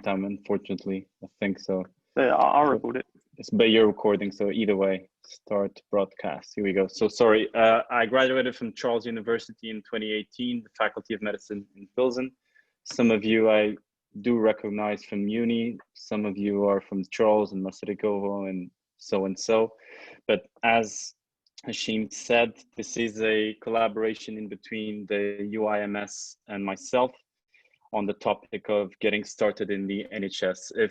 time, unfortunately. I think so. Yeah, I'll record it. But you're recording, so either way, start broadcast. Here we go. So sorry, I graduated from Charles University in 2018, the Faculty of Medicine in Pilsen. Some of you I do recognize from uni. Some of you are from Charles and Masaryk and so. But as Hashim said, this is a collaboration in between the UIMS and myself on the topic of getting started in the NHS. If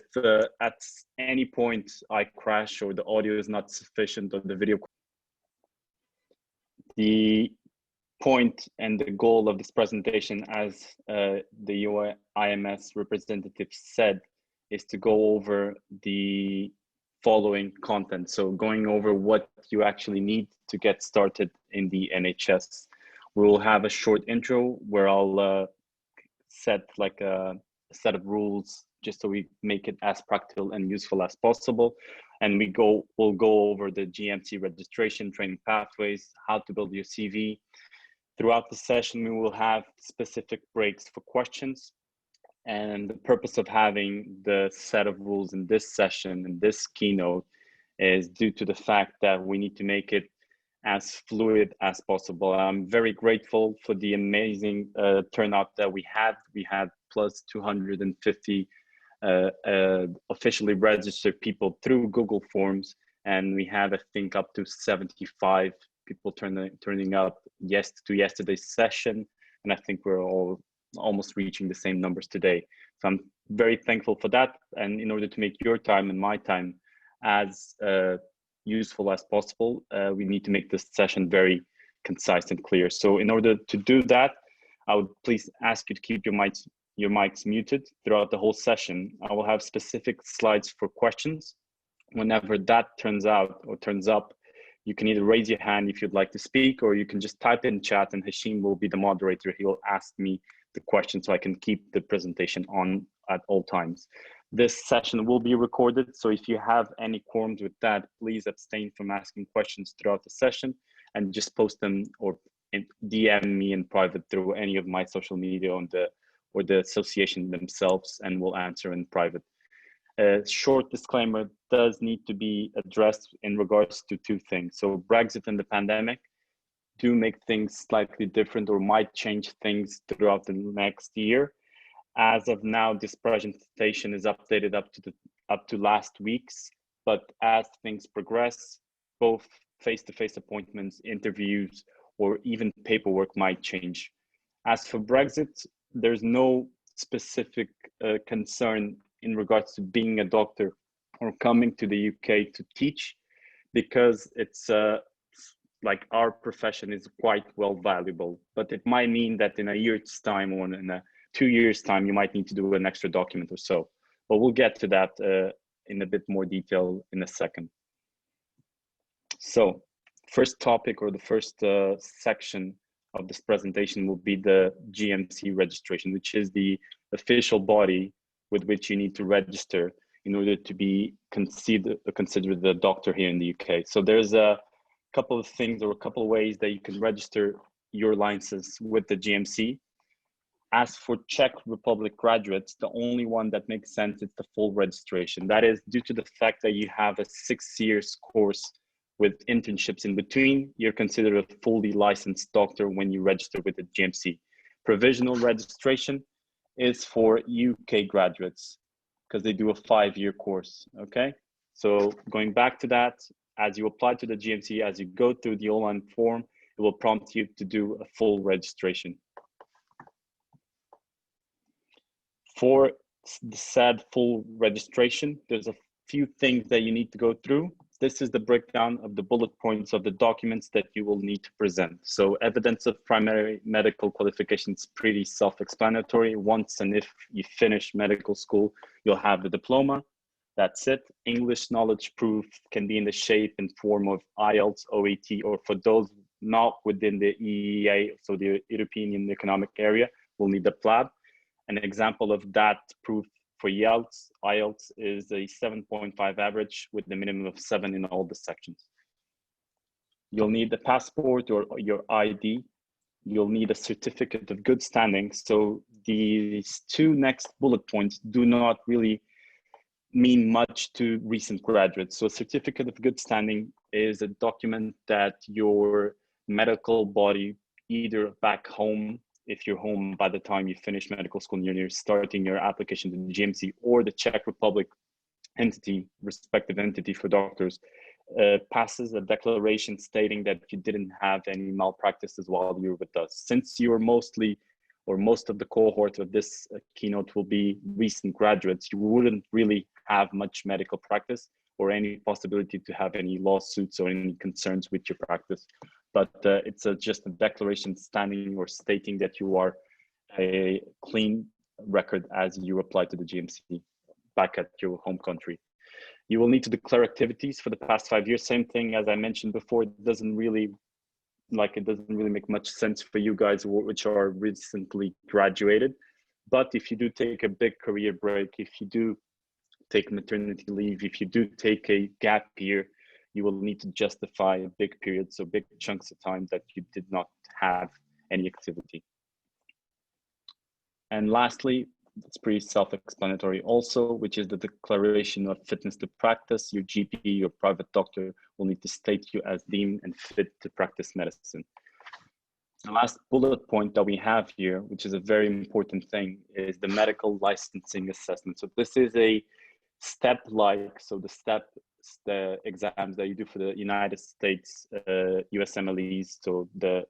at any point I crash or the audio is not sufficient or the video, the point and the goal of this presentation, as the UIMS representative said, is to go over the following content. So going over what you actually need to get started in the NHS. We will have a short intro where I'll set like a set of rules just so we make it as practical and useful as possible. And we'll go over the GMC registration, training pathways, how to build your CV. Throughout the session, we will have specific breaks for questions. And the purpose of having the set of rules in this session, in this keynote, is due to the fact that we need to make it as fluid as possible. I'm very grateful for the amazing turnout that we had. We had plus 250 officially registered people through Google Forms, and we had, I think, up to 75 people turning up to yesterday's session, and I think we're all almost reaching the same numbers today. So I'm very thankful for that, and in order to make your time and my time as useful as possible, we need to make this session very concise and clear. So in order to do that, I would please ask you to keep your mics muted throughout the whole session. I will have specific slides for questions. Whenever that turns up, you can either raise your hand if you'd like to speak, or you can just type in chat and Hashim will be the moderator. He will ask me the question so I can keep the presentation on at all times. This session will be recorded, so if you have any qualms with that, please abstain from asking questions throughout the session and just post them or DM me in private through any of my social media or the association themselves, and we'll answer in private. A short disclaimer does need to be addressed in regards to two things. So Brexit and the pandemic do make things slightly different or might change things throughout the next year. As of now, this presentation is updated up to last week's, but as things progress, both face-to-face appointments, interviews, or even paperwork might change. As for Brexit, there's no specific concern in regards to being a doctor or coming to the UK to teach, because it's like our profession is quite well valuable, but it might mean that in a year's time or in a 2 years' time, you might need to do an extra document or so. But we'll get to that in a bit more detail in a second. So first topic, or the first section of this presentation, will be the GMC registration, which is the official body with which you need to register in order to be considered a doctor here in the UK. So there's a couple of things or a couple of ways that you can register your license with the GMC. As for Czech Republic graduates, the only one that makes sense is the full registration. That is due to the fact that you have a 6 years course with internships in between. You're considered a fully licensed doctor when you register with the GMC. Provisional registration is for UK graduates because they do a 5-year course, okay? So going back to that, as you apply to the GMC, as you go through the online form, it will prompt you to do a full registration. For the said full registration, there's a few things that you need to go through. This is the breakdown of the bullet points of the documents that you will need to present. So evidence of primary medical qualifications, pretty self-explanatory. Once and if you finish medical school, you'll have the diploma. That's it. English knowledge proof can be in the shape and form of IELTS, OET, or for those not within the EEA, so the European Economic Area, we'll need the PLAB. An example of that proof for IELTS is a 7.5 average with the minimum of 7 in all the sections. You'll need the passport or your ID. you'll need a certificate of good standing. So these two next bullet points do not really mean much to recent graduates. So a certificate of good standing is a document that your medical body, either back home, if you're home by the time you finish medical school and you're starting your application to the GMC, or the Czech Republic entity, respective entity for doctors, passes a declaration stating that you didn't have any malpractices while you were with us. Since you are mostly, or most of the cohort of this keynote will be recent graduates, you wouldn't really have much medical practice or any possibility to have any lawsuits or any concerns with your practice. But it's just a declaration standing or stating that you are a clean record as you apply to the GMC back at your home country. You will need to declare activities for the past 5 years. Same thing as I mentioned before, it doesn't really make much sense for you guys which are recently graduated. But if you do take a big career break, if you do take maternity leave, if you do take a gap year, you will need to justify a big period, so big chunks of time that you did not have any activity. And lastly, it's pretty self-explanatory also, which is the declaration of fitness to practice. Your GP, your private doctor, will need to state you as deemed and fit to practice medicine. The last bullet point that we have here, which is a very important thing, is the medical licensing assessment. So this is a step-like, so the exams that you do for the United States USMLEs, so the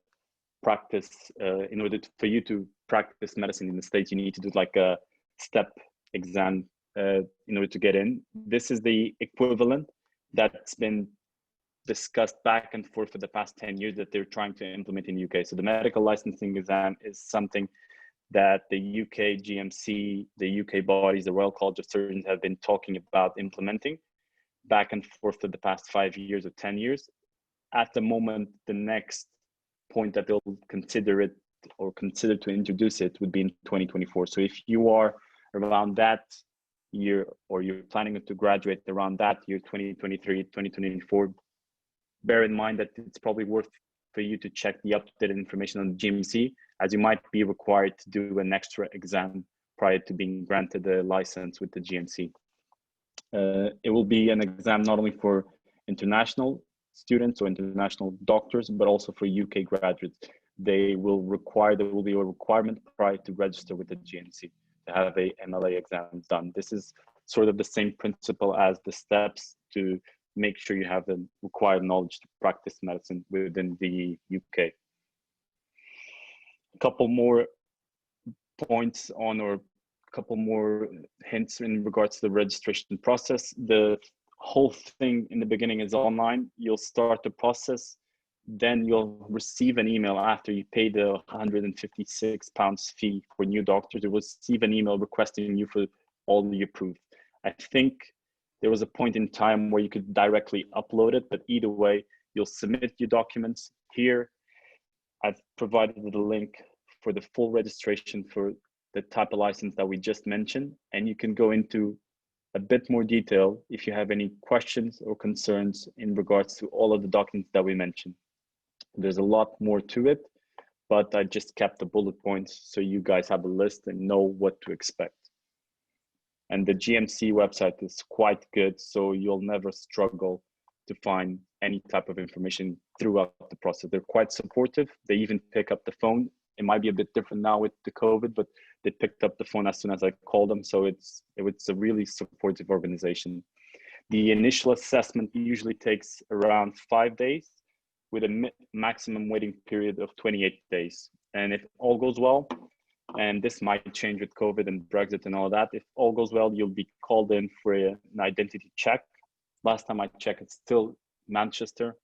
practice, in order for you to practice medicine in the States, you need to do like a step exam in order to get in. This is the equivalent that's been discussed back and forth for the past 10 years that they're trying to implement in the UK. So the medical licensing exam is something that the UK GMC, the UK bodies, the Royal College of Surgeons have been talking about implementing back and forth for the past 5 years or 10 years. At the moment, the next point that they'll consider it or consider to introduce it would be in 2024. So if you are around that year or you're planning to graduate around that year, 2023, 2024, bear in mind that it's probably worth for you to check the updated information on the GMC, as you might be required to do an extra exam prior to being granted a license with the GMC. It will be an exam not only for international students or international doctors, but also for UK graduates. There will be a requirement prior to register with the GMC to have a MLA exam done. This is sort of the same principle as the steps to make sure you have the required knowledge to practice medicine within the UK. A couple more points on, or a couple more hints in regards to the registration process. The whole thing in the beginning is online. You'll start the process, then you'll receive an email after you pay the £156 fee for new doctors. You'll receive an email requesting you for all your proof. I think there was a point in time where you could directly upload it, but either way, you'll submit your documents here. I've provided the link for the full registration for the type of license that we just mentioned, and you can go into a bit more detail if you have any questions or concerns in regards to all of the documents that we mentioned. There's a lot more to it, but I just kept the bullet points so you guys have a list and know what to expect. And the GMC website is quite good, so you'll never struggle to find any type of information throughout the process. They're quite supportive. They even pick up the phone. It might be a bit different now with the COVID, but they picked up the phone as soon as I called them. So it's a really supportive organization. The initial assessment usually takes around 5 days with a maximum waiting period of 28 days. And if all goes well, and this might change with COVID and Brexit and all that, if all goes well, you'll be called in for an identity check. Last time I checked, it's still Manchester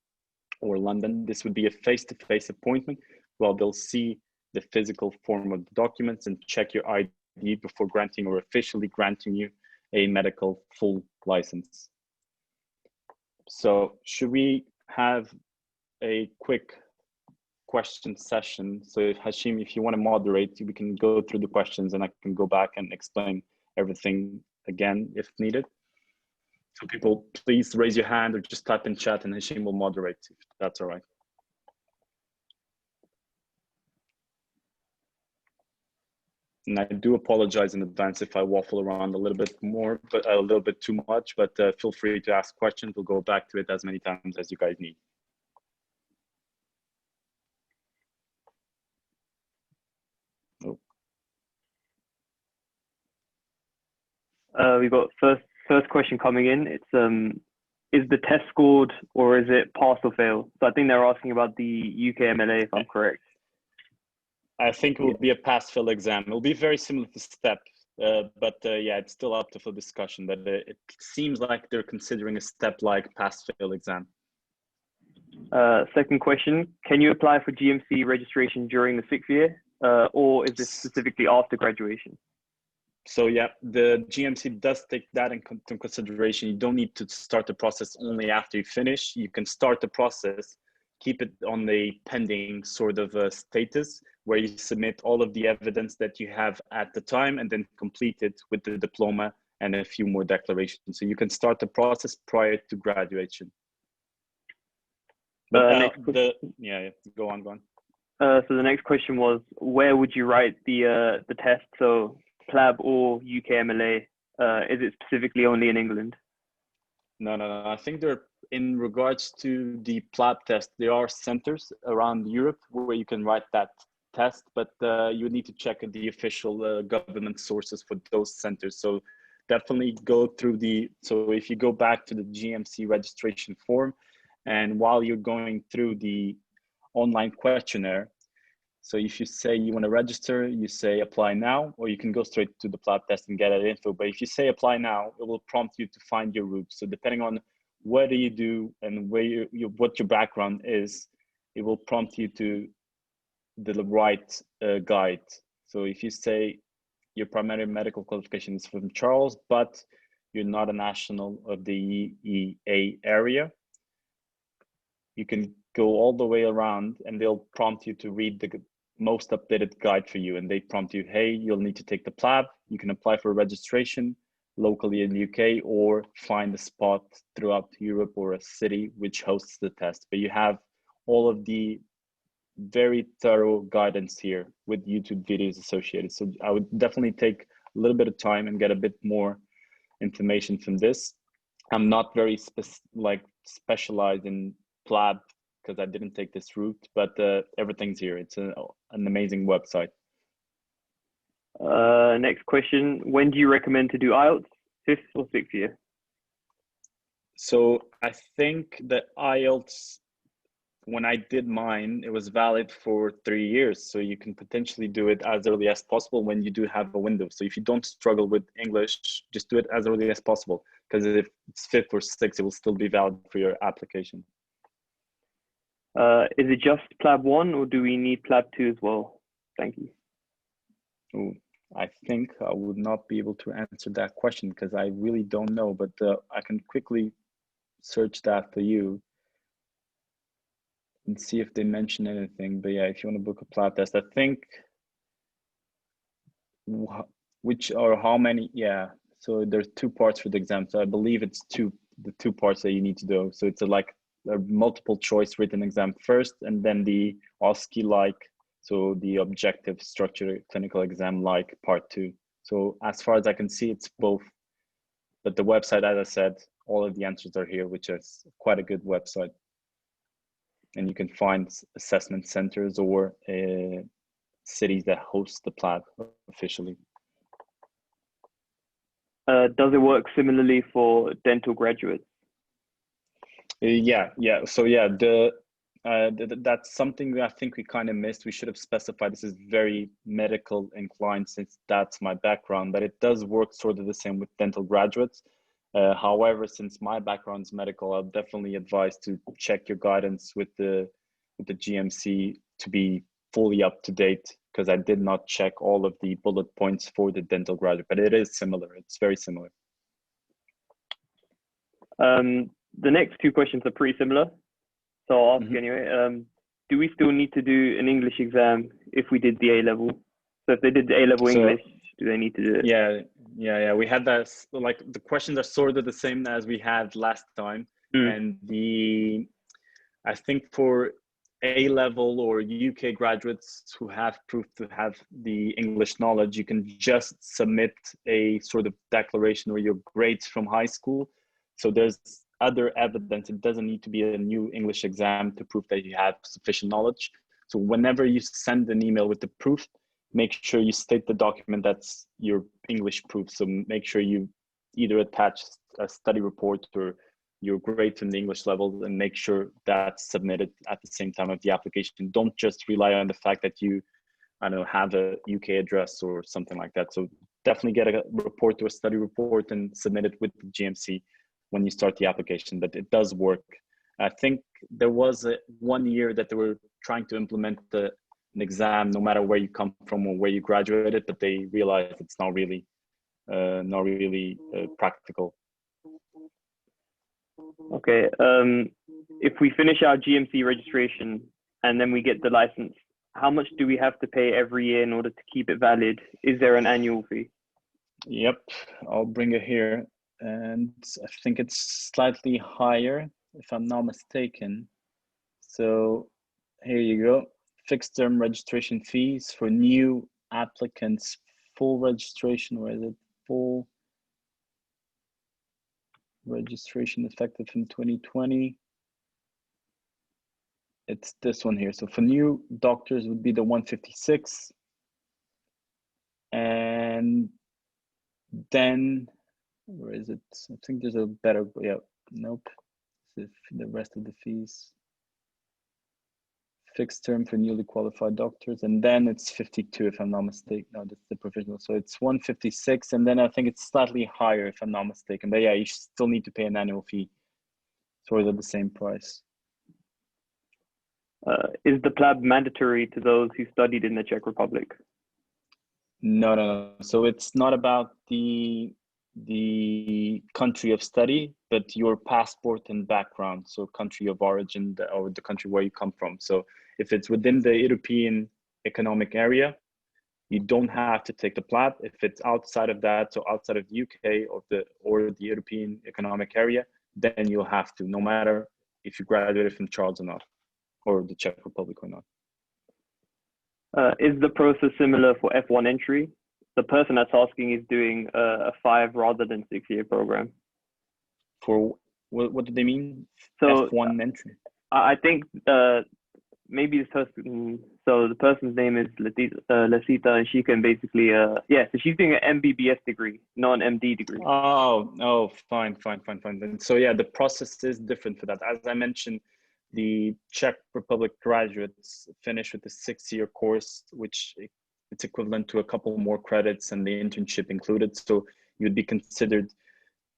or London. This would be a face-to-face appointment. Well, they'll see the physical form of the documents and check your ID before granting or officially granting you a medical full license. So should we have a quick question session? So Hashim, if you want to moderate, we can go through the questions and I can go back and explain everything again if needed. So people, please raise your hand or just type in chat and Hashim will moderate if that's all right. And I do apologize in advance if I waffle around a little bit more, but a little bit too much, but feel free to ask questions. We'll go back to it as many times as you guys need. We've got first question coming in. It's is the test scored or is it pass or fail? So I think they're asking about the UKMLA, if I'm correct. I think it will be a pass-fail exam. It will be very similar to STEP, but yeah, it's still up to full discussion. But it seems like they're considering a STEP-like pass-fail exam. Second question: can you apply for GMC registration during the 6th year, or is this specifically after graduation? So yeah, the GMC does take that into consideration. You don't need to start the process only after you finish. You can start the process, keep it on the pending sort of status where you submit all of the evidence that you have at the time and then complete it with the diploma and a few more declarations. So you can start the process prior to graduation. But yeah, go on. So the next question was, where would you write the test? So PLAB or UKMLA? Is it specifically only in England? No. I think they're, in regards to the PLAB test, there are centers around Europe where you can write that test, but you need to check the official government sources for those centers. So definitely go through so if you go back to the GMC registration form, and while you're going through the online questionnaire, so if you say you want to register, you say apply now, or you can go straight to the PLAB test and get that info. But if you say apply now, it will prompt you to find your route. So depending on what do you do and where what your background is, it will prompt you to the right guide. So if you say your primary medical qualification is from Charles, but you're not a national of the EEA area, you can go all the way around and they'll prompt you to read the most updated guide for you. And they prompt you, hey, you'll need to take the PLAB. You can apply for registration locally in the UK or find a spot throughout Europe or a city which hosts the test. But you have all of the very thorough guidance here with YouTube videos associated. So I would definitely take a little bit of time and get a bit more information from this. I'm not very specialized in PLAB because I didn't take this route, but everything's here. It's an amazing website. Next question: when do you recommend to do IELTS, 5th or 6th year? So I think that IELTS, when I did mine, it was valid for 3 years. So you can potentially do it as early as possible when you do have a window. So if you don't struggle with English, just do it as early as possible, because if it's 5th or 6th, it will still be valid for your application. Is it just PLAB 1 or do we need PLAB 2 as well? Thank you. Ooh, I think I would not be able to answer that question because I really don't know, but I can quickly search that for you and see if they mention anything. But yeah, if you want to book a PLAB test, I think which are how many, yeah. So there's 2 parts for the exam. So I believe it's the 2 parts that you need to do. So it's a multiple choice written exam first, and then the OSCE so the objective structured clinical exam part 2. So as far as I can see, it's both. But the website, as I said, all of the answers are here, which is quite a good website. And you can find assessment centers or cities that host the PLAB officially. Does it work similarly for dental graduates? Yeah. So yeah, that's something that I think we kind of missed. We should have specified this is very medical inclined since that's my background, but it does work sort of the same with dental graduates. However, since my background is medical, I'll definitely advise to check your guidance with the GMC to be fully up to date, because I did not check all of the bullet points for the dental graduate, but it is similar. It's very similar. The next 2 questions are pretty similar, so I'll ask anyway. Do we still need to do an English exam if we did the A-level? So if they did the A-level English, do they need to do it? Yeah. We had that, the questions are sort of the same as we had last time. And I think for A-level or UK graduates who have proof to have the English knowledge, you can just submit a sort of declaration or your grades from high school. So there's other evidence. It doesn't need to be a new English exam to prove that you have sufficient knowledge. So whenever you send an email with the proof, make sure you state the document that's your English proof. So make sure you either attach a study report or your grades in the English level, and make sure that's submitted at the same time of the application. Don't just rely on the fact that you, I don't know, have a UK address or something like that. So definitely get a report or a study report and submit it with the GMC when you start the application. But it does work. I think there was 1 year that they were trying to implement an exam no matter where you come from or where you graduated, but they realized it's not really practical. Okay, if we finish our GMC registration and then we get the license, how much do we have to pay every year in order to keep it valid? Is there an annual fee? Yep, I'll bring it here. And I think it's slightly higher, if I'm not mistaken. So here you go. Fixed term registration fees for new applicants, full registration, where is it? Full registration effective in 2020. It's this one here. So for new doctors would be the 156. And then, where is it? I think there's a better, yeah, nope. The rest of the fees. Fixed term for newly qualified doctors, and then it's 52 if I'm not mistaken. No, that's the provisional. So it's 156, and then I think it's slightly higher if I'm not mistaken. But yeah, you still need to pay an annual fee. So it's at the same price. Is the PLAB mandatory to those who studied in the Czech Republic? No. So it's not about the country of study, but your passport and background. So country of origin or the country where you come from. So if it's within the European Economic Area, you don't have to take the PLAB. If it's outside of that, so outside of the UK or the European Economic Area, then you'll have to, no matter if you graduated from Charles or not, or the Czech Republic or not. Is the process similar for F1 entry? The person that's asking is doing a 5 rather than 6-year program. For what do they mean? So F1 entry. I think maybe this person. So the person's name is Lasita, and she can basically so she's doing an MBBS degree, not an MD degree. Oh, fine. So yeah, the process is different for that. As I mentioned, the Czech Republic graduates finish with the 6-year course, which it's equivalent to a couple more credits and the internship included. So you'd be considered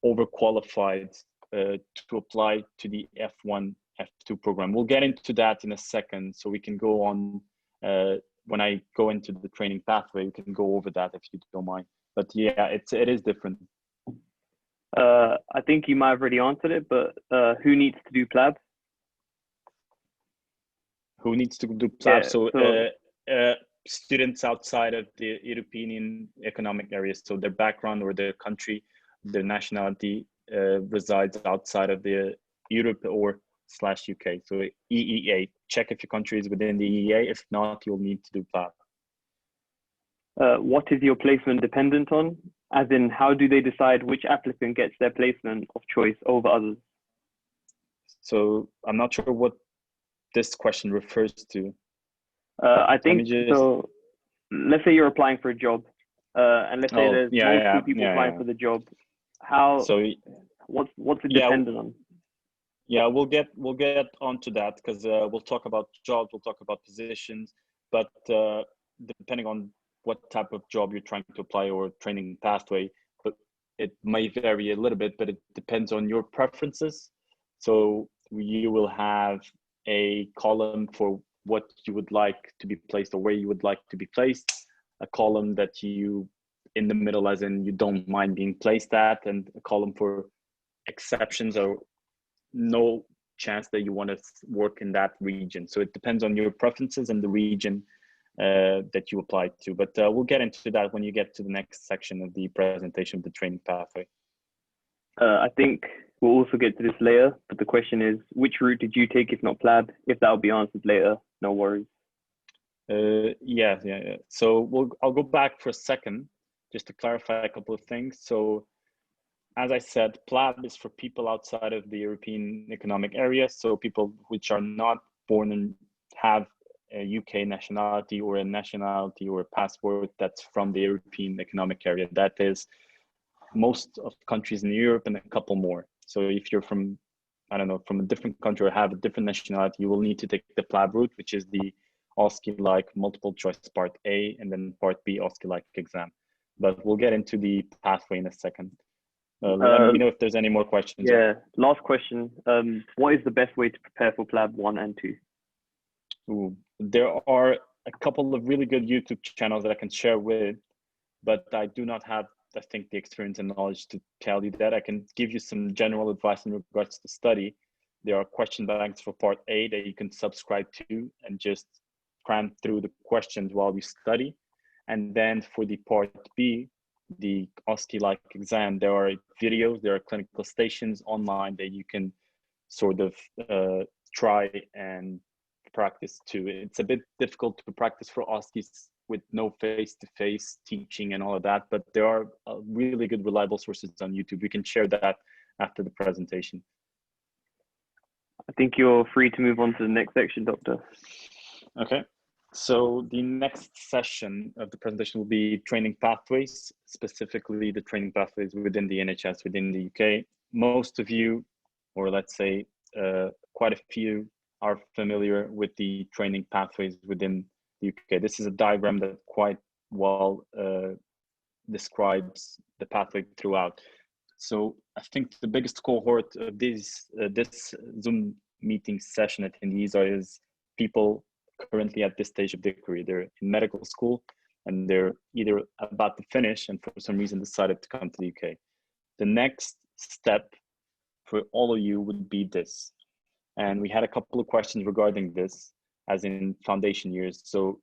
overqualified to apply to the F1, F2 program. We'll get into that in a second. So we can go on, when I go into the training pathway, we can go over that if you don't mind. But yeah, it is different. I think you might have already answered it, but who needs to do PLAB? Who needs to do PLAB? Yeah, so students outside of the European Economic Area, so their background or their country, their nationality resides outside of the Europe or /UK. So EEA. Check if your country is within the EEA. If not, you'll need to do PLAB. What is your placement dependent on? As in, how do they decide which applicant gets their placement of choice over others? So I'm not sure what this question refers to. I think so. Let's say you're applying for a job, and let's say there's multiple people applying for the job. What's it dependent on? Yeah, we'll get onto that, because we'll talk about jobs, we'll talk about positions, but depending on what type of job you're trying to apply or training pathway, but it may vary a little bit, but it depends on your preferences. So you will have a column for what you would like to be placed or where you would like to be placed, a column that you in the middle, as in you don't mind being placed at, and a column for exceptions or no chance that you want to work in that region. So it depends on your preferences and the region that you apply to. But we'll get into that when you get to the next section of the presentation of the training pathway. I think we'll also get to this later, but the question is, which route did you take if not PLAB? If that'll be answered later, no worries. Yeah. So I'll go back for a second just to clarify a couple of things. So as I said, PLAB is for people outside of the European Economic Area, so people which are not born and have a UK nationality or a nationality or a passport that's from the European Economic Area. That is most of the countries in Europe and a couple more. So if you're from, I don't know, from a different country or have a different nationality, you will need to take the PLAB route, which is the OSCE-like multiple choice part A and then part B OSCE-like exam. But we'll get into the pathway in a second. Let me know if there's any more questions. Yeah, last question. What is the best way to prepare for PLAB 1 and 2? Ooh, there are a couple of really good YouTube channels that I can share with, but I do not have, I think, the experience and knowledge to tell you that. I can give you some general advice in regards to study. There are question banks for part A that you can subscribe to and just cram through the questions while you study. And then for the part B, the OSCE-like exam, there are videos, there are clinical stations online that you can sort of try and practice too. It's a bit difficult to practice for OSCEs with no face-to-face teaching and all of that, but there are really good reliable sources on YouTube. We can share that after the presentation. I think you're free to move on to the next section, Doctor. Okay. So the next session of the presentation will be training pathways, specifically the training pathways within the NHS, within the UK. Most of you, or let's say quite a few, are familiar with the training pathways within the UK. This is a diagram that quite well describes the pathway throughout. So I think the biggest cohort of this Zoom meeting session attendees is people currently at this stage of their career. They're in medical school and they're either about to finish and for some reason decided to come to the UK. The next step for all of you would be this. And we had a couple of questions regarding this, as in foundation years. So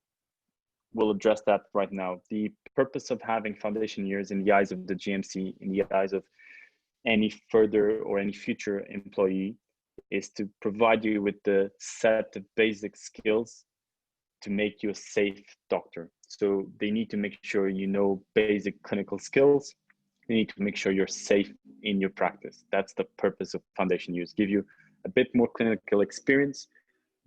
we'll address that right now. The purpose of having foundation years in the eyes of the GMC, in the eyes of any further or any future employee, is to provide you with the set of basic skills to make you a safe doctor. So they need to make sure you know basic clinical skills. You need to make sure you're safe in your practice. That's the purpose of foundation years. Give you a bit more clinical experience,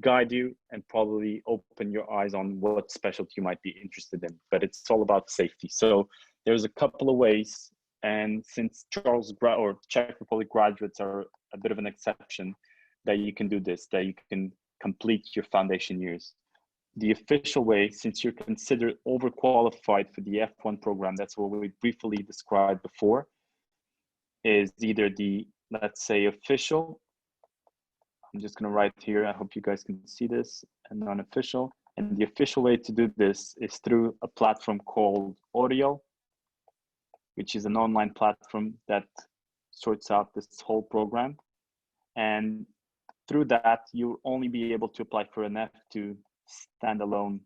guide you, and probably open your eyes on what specialty you might be interested in. But it's all about safety. So there's a couple of ways. And since Czech Republic graduates are a bit of an exception, that you can do this, that you can complete your foundation years. The official way, since you're considered overqualified for the F1 program, that's what we briefly described before, is either the, let's say, official, I'm just going to write here, I hope you guys can see this, and non-official. And the official way to do this is through a platform called Oriel, which is an online platform that sorts out this whole program. And through that, you'll only be able to apply for an F2 standalone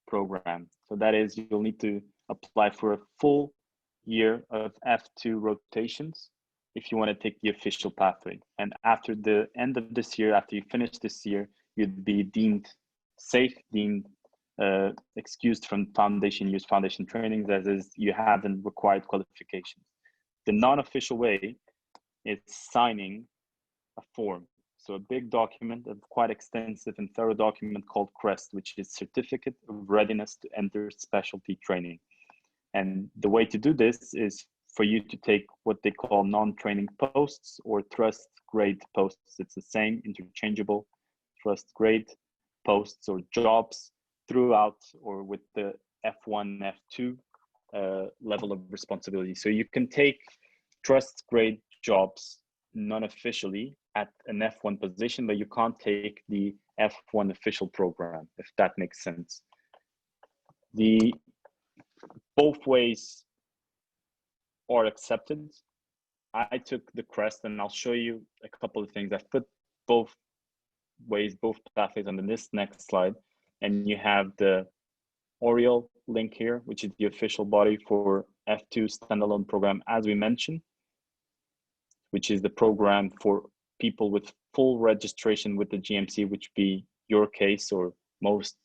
program. So that is, you'll need to apply for a full year of F2 rotations if you want to take the official pathway. And after the end of this year, after you finish this year, you'd be deemed safe, deemed excused from foundation years, foundation trainings, as is you haven't required qualifications. The non-official way is signing a form. So a big document, a quite extensive and thorough document called CREST, which is Certificate of Readiness to Enter Specialty Training. And the way to do this is for you to take what they call non-training posts or trust grade posts. It's the same, interchangeable, trust grade posts or jobs throughout or with the F1, F2 level of responsibility. So you can take trust grade jobs non-officially at an F1 position, but you can't take the F1 official program, if that makes sense. Both ways are accepted. I took the CREST and I'll show you a couple of things. I've put both ways, both pathways on this next slide. And you have the Oriel link here, which is the official body for F2 standalone program, as we mentioned. which is the program for people with full registration with the GMC, which be your case or most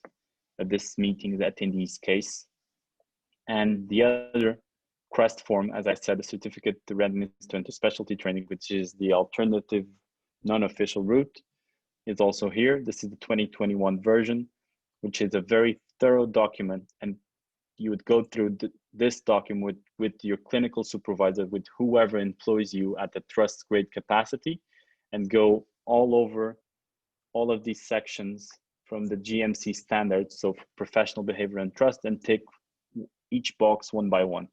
of this meeting's attendees' case. And the other CREST form, as I said, the Certificate to Readiness to Enter Specialty Training, which is the alternative non-official route, is also here. This is the 2021 version, which is a very thorough document, and you would go through this document with your clinical supervisor, with whoever employs you at the trust grade capacity, and go all over all of these sections from the GMC standards, so professional behavior and trust, and tick each box one by one.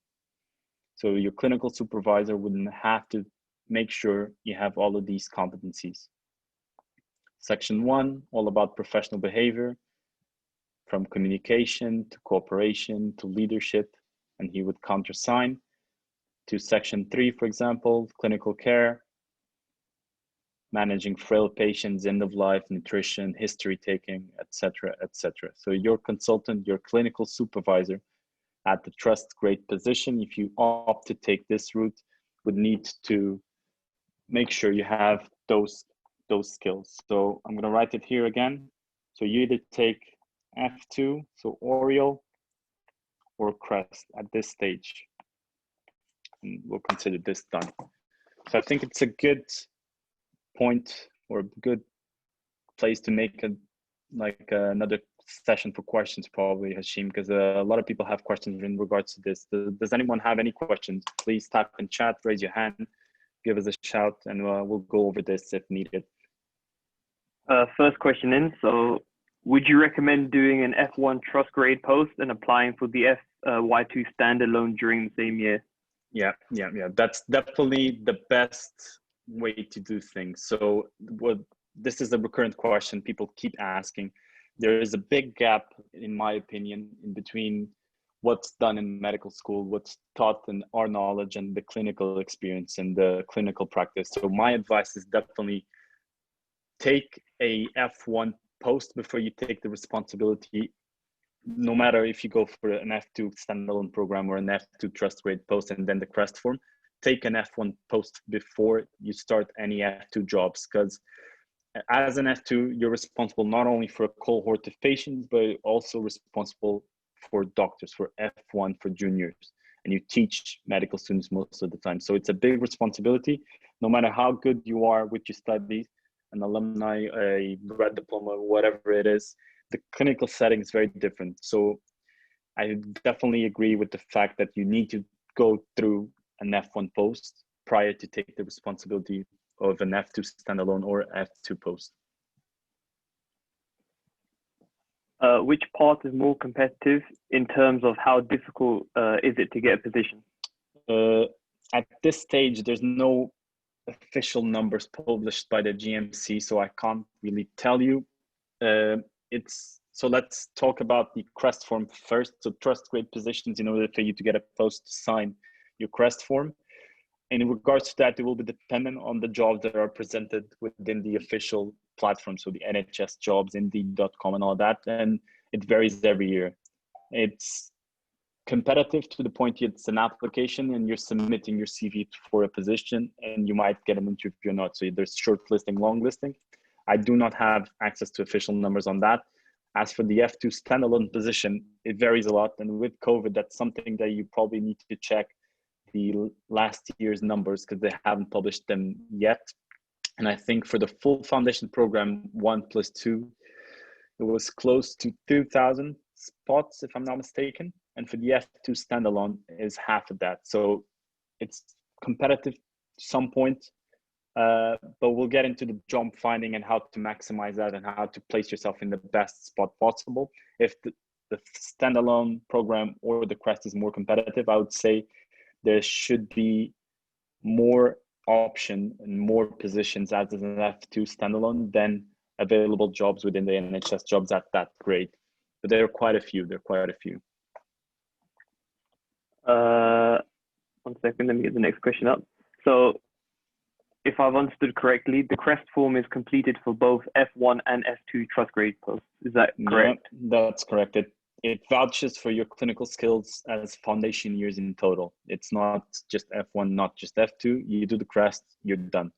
So your clinical supervisor wouldn't have to make sure you have all of these competencies. Section 1, all about professional behavior, from communication to cooperation to leadership, and he would countersign. To section 3, for example, clinical care, managing frail patients, end of life, nutrition, history taking, etc., etc. So your consultant, your clinical supervisor at the trust grade position, if you opt to take this route, would need to make sure you have those skills. So I'm going to write it here again. So you either take F2, so Oriole, or CREST at this stage, and we'll consider this done. So I think it's a good point or a good place to make another session for questions, probably, Hashim, because a lot of people have questions in regards to this. Does anyone have any questions? Please type in chat, raise your hand, give us a shout, and we'll go over this if needed. First question in. So would you recommend doing an F1 trust grade post and applying for the Y2 standalone during the same year? Yeah. That's definitely the best way to do things. So this is a recurrent question people keep asking. There is a big gap, in my opinion, in between what's done in medical school, what's taught in our knowledge, and the clinical experience and the clinical practice. So my advice is definitely take a F1 post before you take the responsibility, no matter if you go for an F2 standalone program or an F2 trust grade post and then the CREST form. Take an F1 post before you start any F2 jobs, because as an F2, you're responsible not only for a cohort of patients, but also responsible for doctors, for F1, for juniors, and you teach medical students most of the time. So it's a big responsibility, no matter how good you are with your studies, an alumni, a grad diploma, whatever it is, the clinical setting is very different. So I definitely agree with the fact that you need to go through an F1 post prior to take the responsibility of an F2 standalone or F2 post. Which part is more competitive in terms of how difficult is it to get a position? At this stage, there's no official numbers published by the GMC, so I can't really tell you. So let's talk about the CREST form first. So trust grade positions, in order for you to get a post to sign your CREST form. And in regards to that, it will be dependent on the jobs that are presented within the official platform. So the NHS jobs, Indeed.com and all that. And it varies every year. It's competitive to the point it's an application and you're submitting your CV for a position and you might get an interview or not. So there's shortlisting, long listing. I do not have access to official numbers on that. As for the F2 standalone position, it varies a lot. And with COVID, that's something that you probably need to check the last year's numbers because they haven't published them yet. And I think for the full foundation program, 1+2, it was close to 2,000 spots, if I'm not mistaken. And for the F2 standalone is half of that. So it's competitive to some point, but we'll get into the job finding and how to maximize that and how to place yourself in the best spot possible. If the standalone program or the CREST is more competitive, I would say there should be more option and more positions as an F2 standalone than available jobs within the NHS jobs at that grade. But there are quite a few. One second, let me get the next question up. So if I've understood correctly, the CREST form is completed for both F1 and F2 trust grade posts. Is that correct? Yeah, that's correct. it vouches for your clinical skills as foundation years in total. It's not just F1, not just F2. You do the CREST, you're done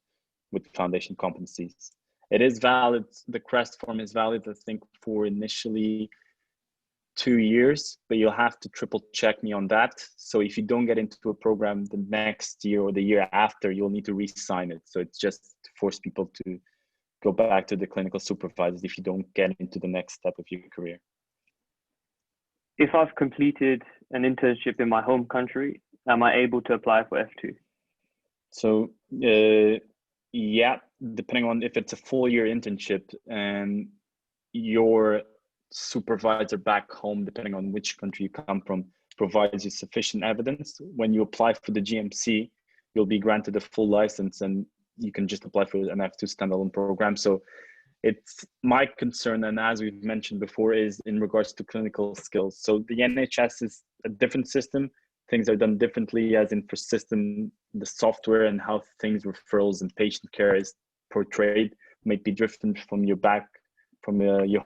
with foundation competencies. It is valid, the CREST form is valid, I think, for initially 2 years, but you'll have to triple check me on that. So if you don't get into a program the next year or the year after, you'll need to re-sign it. So it's just to force people to go back to the clinical supervisors if you don't get into the next step of your career. If I've completed an internship in my home country, am I able to apply for F2? So yeah, depending on if it's a full year internship and your supervisor back home, depending on which country you come from, provides you sufficient evidence. When you apply for the GMC, you'll be granted a full license and you can just apply for an F2 standalone program. So it's my concern, and as we've mentioned before, is in regards to clinical skills. So the NHS is a different system. Things are done differently, as in for system, the software and how things, referrals and patient care is portrayed might be different from your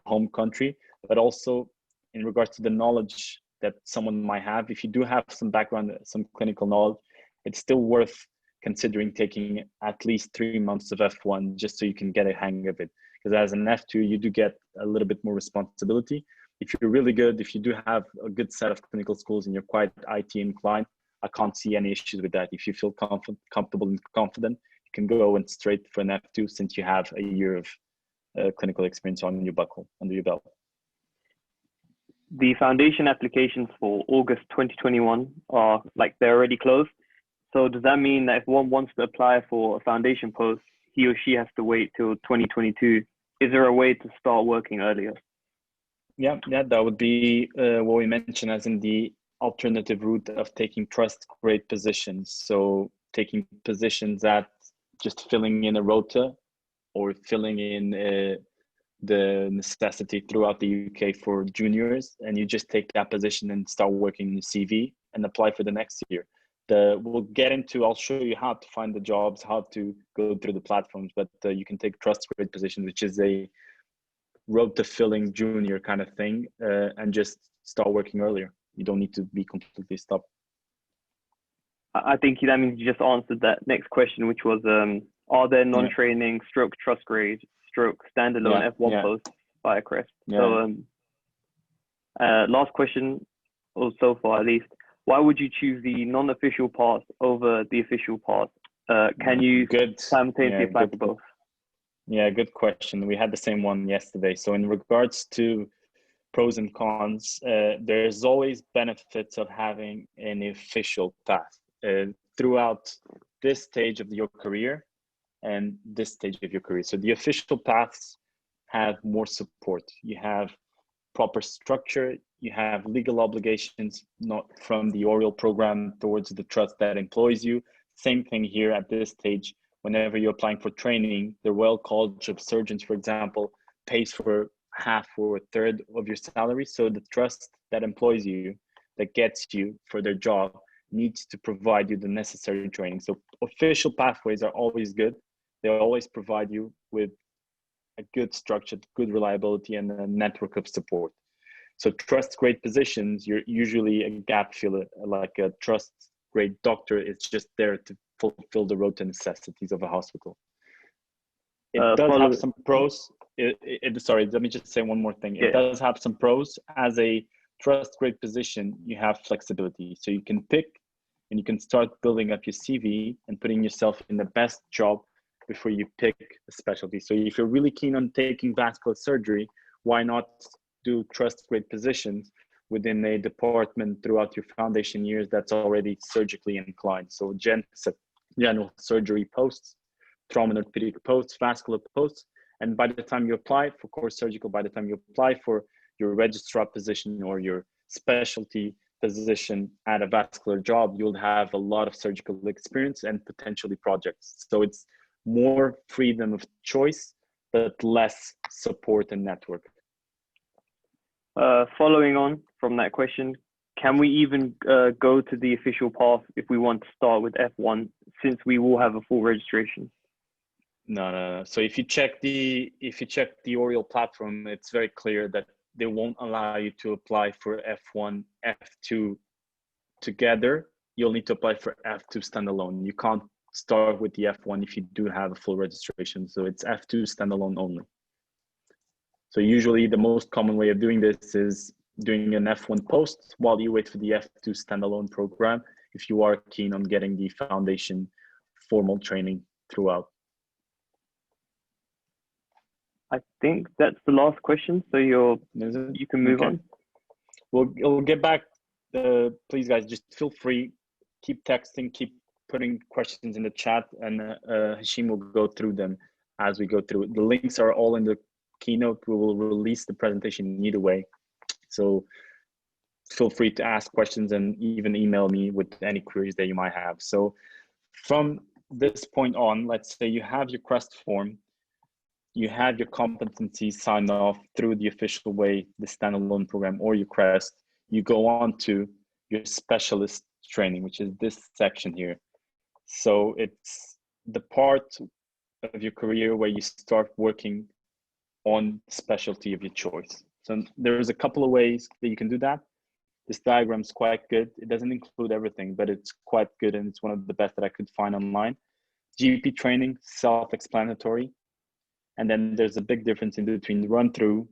home country. But also in regards to the knowledge that someone might have, if you do have some background, some clinical knowledge, it's still worth considering taking at least 3 months of F1 just so you can get a hang of it. Because as an F2, you do get a little bit more responsibility. If you're really good, if you do have a good set of clinical skills and you're quite IT inclined, I can't see any issues with that. If you feel comfortable and confident, you can go and straight for an F2 since you have a year of clinical experience under your belt. The foundation applications for August 2021 are they're already closed. So does that mean that if one wants to apply for a foundation post, he or she has to wait till 2022? Is there a way to start working earlier? Yeah, that would be what we mentioned as in the alternative route of taking trust grade positions. So taking positions at just filling in a rota or filling in the necessity throughout the UK for juniors, and you just take that position and start working in the CV and apply for the next year. I'll show you how to find the jobs, how to go through the platforms, but you can take trust grade position, which is a road to filling junior kind of thing, and just start working earlier. You don't need to be completely stopped. I think that means you just answered that next question, which was, are there non-training stroke trust grade stroke standalone F1 posts via CREST? So last question, or so far at least, why would you choose the non-official path over the official path? Can you simultaneously apply for both? Yeah, good question. We had the same one yesterday. So in regards to pros and cons, there's always benefits of having an official path throughout this stage of your career and this stage of your career. So the official paths have more support. You have proper structure, you have legal obligations, not from the oral program towards the trust that employs you. Same thing here at this stage. Whenever you're applying for training, the Royal College of Surgeons, for example, pays for half or a third of your salary. So the trust that employs you, that gets you for their job, needs to provide you the necessary training. So official pathways are always good. They always provide you with a good structure, good reliability, and a network of support. So trust grade positions, you're usually a gap filler, like a trust grade doctor is just there to fulfill the rota necessities of a hospital. It does have some pros. Sorry, let me just say one more thing. It does have some pros. As a trust grade position, you have flexibility. So you can pick and you can start building up your CV and putting yourself in the best job before you pick a specialty. So if you're really keen on taking vascular surgery, why not do trust grade positions within a department throughout your foundation years that's already surgically inclined? So general surgery posts, trauma and orthopedic posts, vascular posts. And by the time you apply for core surgical, by the time you apply for your registrar position or your specialty position at a vascular job, you'll have a lot of surgical experience and potentially projects. So it's more freedom of choice, but less support and network. Following on from that question, can we even go to the official path if we want to start with F1, since we will have a full registration? No. So if you check the Oriel platform, it's very clear that they won't allow you to apply for F1, F2 together. You'll need to apply for F2 standalone. You can't start with the F1 if you do have a full registration. So it's F2 standalone only. So usually the most common way of doing this is doing an F1 post while you wait for the F2 standalone program, if you are keen on getting the foundation formal training throughout. I think that's the last question. So you can move on. We'll get back. Please, guys, just feel free. Keep texting, keep putting questions in the chat, and Hashim will go through them as we go through. The links are all in the keynote. We will release the presentation either way. So feel free to ask questions and even email me with any queries that you might have. So from this point on, let's say you have your CREST form, you have your competencies signed off through the official way, the standalone program or your CREST, you go on to your specialist training, which is this section here. So it's the part of your career where you start working on specialty of your choice. So there's a couple of ways that you can do that. This diagram is quite good. It doesn't include everything, but it's quite good, and it's one of the best that I could find online. GP training, self-explanatory. And then there's a big difference in between run-through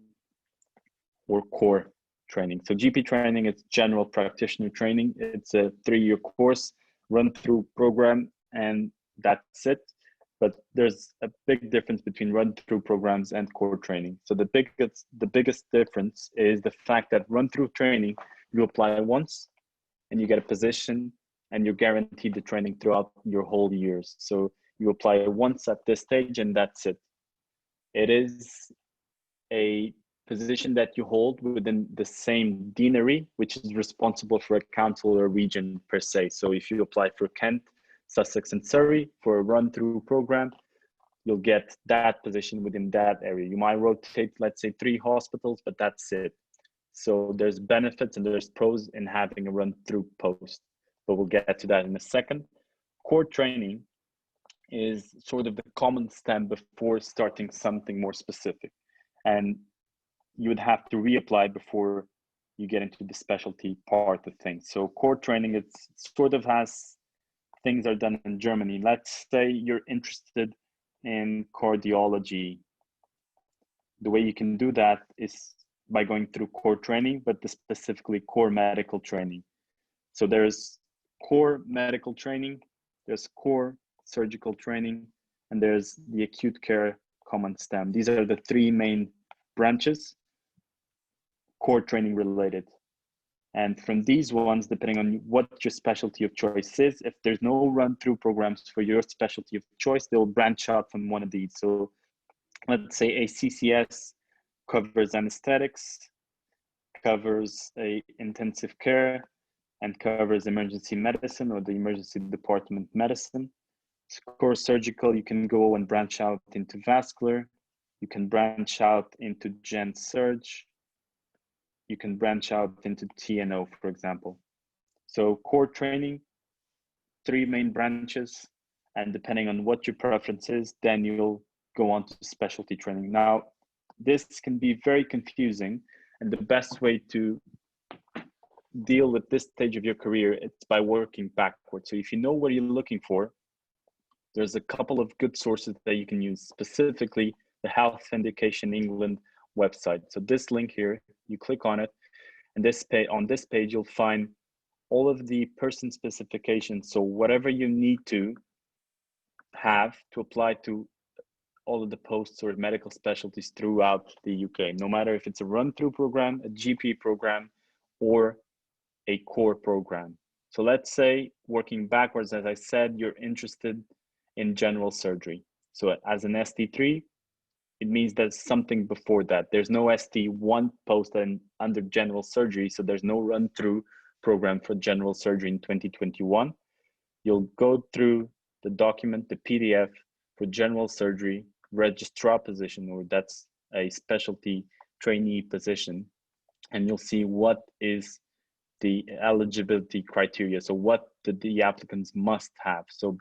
or core training. So GP training is general practitioner training. It's a 3-year course, run-through program, and that's it. But there's a big difference between run-through programs and core training. So the biggest difference is the fact that run-through training, you apply once and you get a position and you're guaranteed the training throughout your whole years. So you apply once at this stage and that's it. It is a position that you hold within the same deanery, which is responsible for a council or region per se. So if you apply for Kent, Sussex and Surrey for a run-through program, you'll get that position within that area. You might rotate, let's say 3 hospitals, but that's it. So there's benefits and there's pros in having a run-through post, but we'll get to that in a second. Core training is sort of the common stem before starting something more specific. And you would have to reapply before you get into the specialty part of things. So core training, it's sort of has things are done in Germany. Let's say you're interested in cardiology. The way you can do that is by going through core training, but specifically core medical training. So there's core medical training, there's core surgical training, and there's the acute care common stem. These are the 3 main branches, core training related. And from these ones, depending on what your specialty of choice is, if there's no run-through programs for your specialty of choice, they'll branch out from one of these. So let's say a CCS covers anesthetics, covers a intensive care, and covers emergency medicine or the emergency department medicine. So core surgical, you can go and branch out into vascular. You can branch out into gen surge. You can branch out into TNO, for example. So core training, 3 main branches, and depending on what your preference is, then you'll go on to specialty training. Now, this can be very confusing, and the best way to deal with this stage of your career is by working backwards. So if you know what you're looking for, there's a couple of good sources that you can use, specifically the Health Education England website. So this link here, you click on it, and on this page, you'll find all of the person specifications. So whatever you need to have to apply to all of the posts or medical specialties throughout the UK, no matter if it's a run-through program, a GP program, or a core program. So let's say, working backwards, as I said, you're interested in general surgery. So as an ST3, it means there's something before that. There's no ST1 post under general surgery, so there's no run-through program for general surgery in 2021. You'll go through the document, the PDF for general surgery registrar position, or that's a specialty trainee position, and you'll see what is the eligibility criteria. So what the applicants must have. So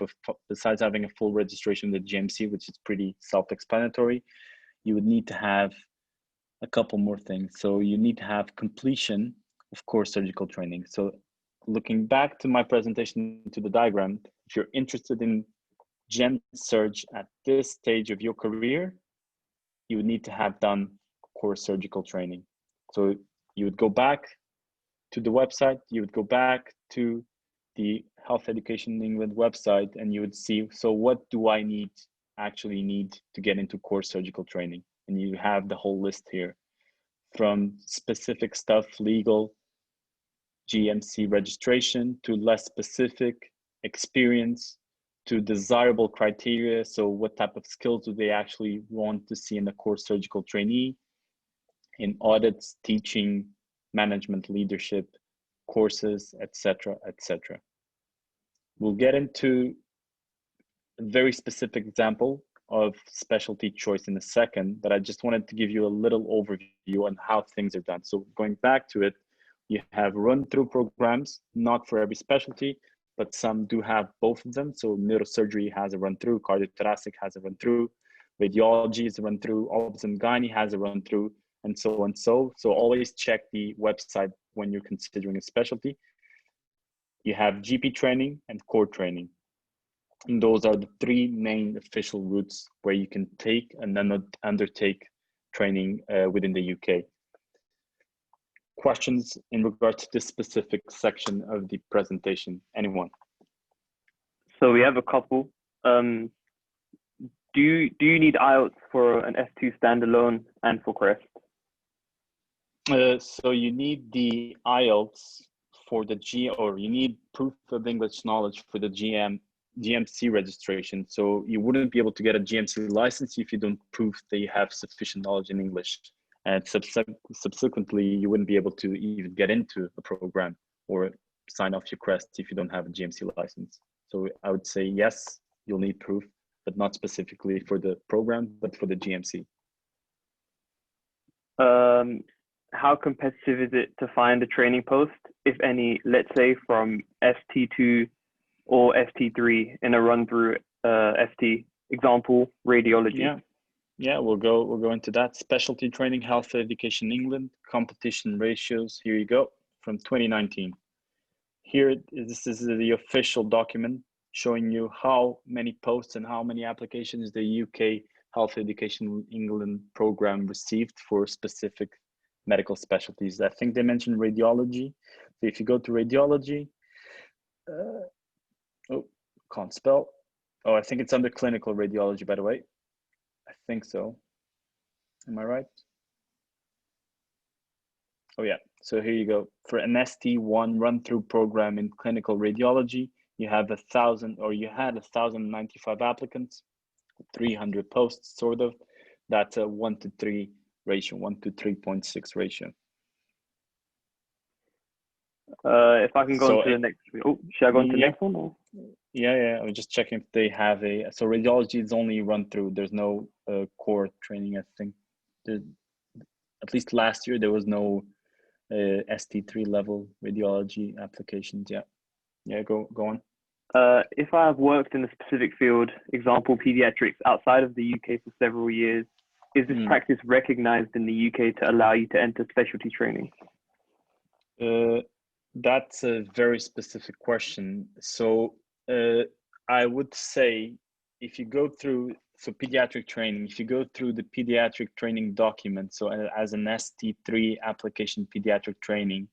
besides having a full registration with GMC, which is pretty self-explanatory, you would need to have a couple more things. So you need to have completion of core surgical training. So looking back to my presentation to the diagram, if you're interested in Gen Surg at this stage of your career, you would need to have done core surgical training. So you would go back to the website, you would go back to the Health Education in England website, and you would see, so what do I actually need to get into core surgical training? And you have the whole list here, from specific stuff, legal, GMC registration, to less specific experience, to desirable criteria. So what type of skills do they actually want to see in a core surgical trainee, in audits, teaching, management, leadership, courses, etc., etc. We'll get into a very specific example of specialty choice in a second, but I just wanted to give you a little overview on how things are done. So going back to it, you have run-through programs, not for every specialty, but some do have both of them. So neurosurgery has a run-through, cardiothoracic has a run-through, radiology is a run-through, obs and gynae has a run-through, and so on. So always check the website when you're considering a specialty. You have GP training and core training. And those are the three main official routes where you can take and then undertake training within the UK. Questions in regard to this specific section of the presentation? Anyone? So we have a couple. Do you need IELTS for an F2 standalone and for CREST? So you need the IELTS for the you need proof of English knowledge for the GMC registration. So you wouldn't be able to get a GMC license if you don't prove that you have sufficient knowledge in English. And subsequently, you wouldn't be able to even get into a program or sign off your CREST if you don't have a GMC license. So I would say, yes, you'll need proof, but not specifically for the program, but for the GMC. How competitive is it to find a training post, if any, let's say from ST2 or ST3 in a run-through ST? Example, radiology. Yeah, we'll go into that. Specialty training, Health Education England, competition ratios. Here you go, from 2019. Here, this is the official document showing you how many posts and how many applications the UK Health Education England program received for specific medical specialties. I think they mentioned radiology. So if you go to radiology, can't spell. Oh, I think it's under clinical radiology, by the way. I think so. Am I right? Oh yeah, so here you go. For an ST1 run-through program in clinical radiology, you have 1,095 applicants, 300 posts, sort of. That's a 1-to-3 ratio, 1-to-3.6 ratio. If I can go to the next, should I go into the next one? Or? Yeah, I'm just checking if they have so radiology is only run through. There's no core training, I think. At least last year, there was no ST3 level radiology applications. Yeah, go on. If I have worked in a specific field, example, pediatrics, outside of the UK for several years, is this practice recognized in the UK to allow you to enter specialty training? That's a very specific question. So I would say if you go through pediatric training, if you go through the pediatric training document, so as an ST3 application pediatric training,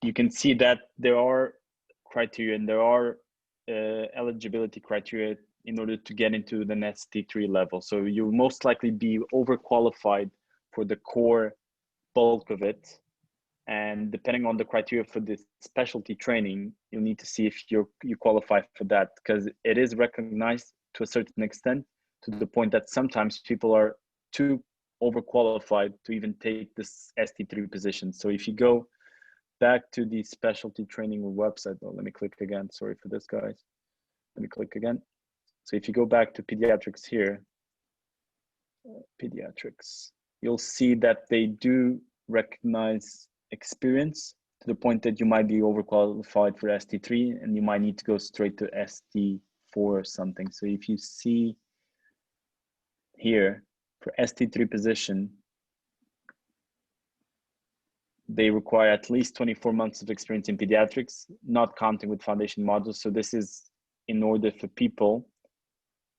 you can see that there are criteria and there are eligibility criteria in order to get into the ST3 level. So you'll most likely be overqualified for the core bulk of it. And depending on the criteria for this specialty training, you'll need to see if you qualify for that, because it is recognized to a certain extent, to the point that sometimes people are too overqualified to even take this ST3 position. So if you go back to the specialty training website, let me click again. Sorry for this, guys. Let me click again. So if you go back to pediatrics here, pediatrics, you'll see that they do recognize experience to the point that you might be overqualified for ST3 and you might need to go straight to ST4 or something. So if you see here for ST3 position, They require at least 24 months of experience in pediatrics, not counting with foundation modules. So this is in order for people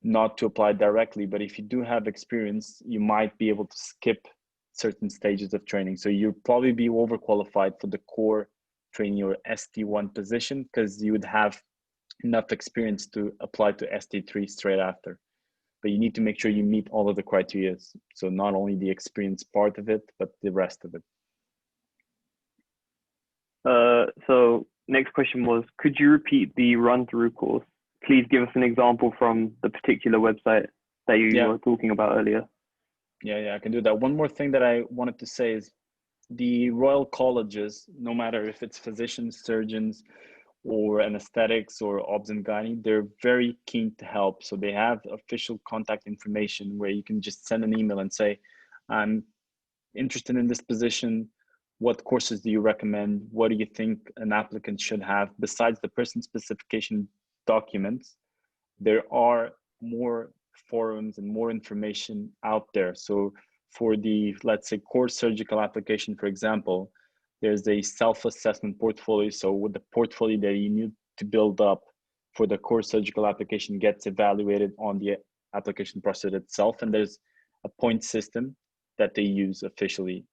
not to apply directly, but if you do have experience, you might be able to skip certain stages of training. So you'll probably be overqualified for the core training or ST1 position because you would have enough experience to apply to ST3 straight after. But you need to make sure you meet all of the criteria. So not only the experience part of it, but the rest of it. So next question was, could you repeat the run-through course? Please give us an example from the particular website that you were talking about earlier. Yeah, I can do that. One more thing that I wanted to say is the Royal Colleges, no matter if it's physicians, surgeons, or anesthetics or obs and gynae, they're very keen to help. So they have official contact information where you can just send an email and say, I'm interested in this position. What courses do you recommend? What do you think an applicant should have? Besides the person specification documents, there are more forums and more information out there. So for the, let's say, core surgical application, for example, there's a self-assessment portfolio. So with the portfolio that you need to build up for the core surgical application gets evaluated on the application process itself. And there's a point system that they use officially.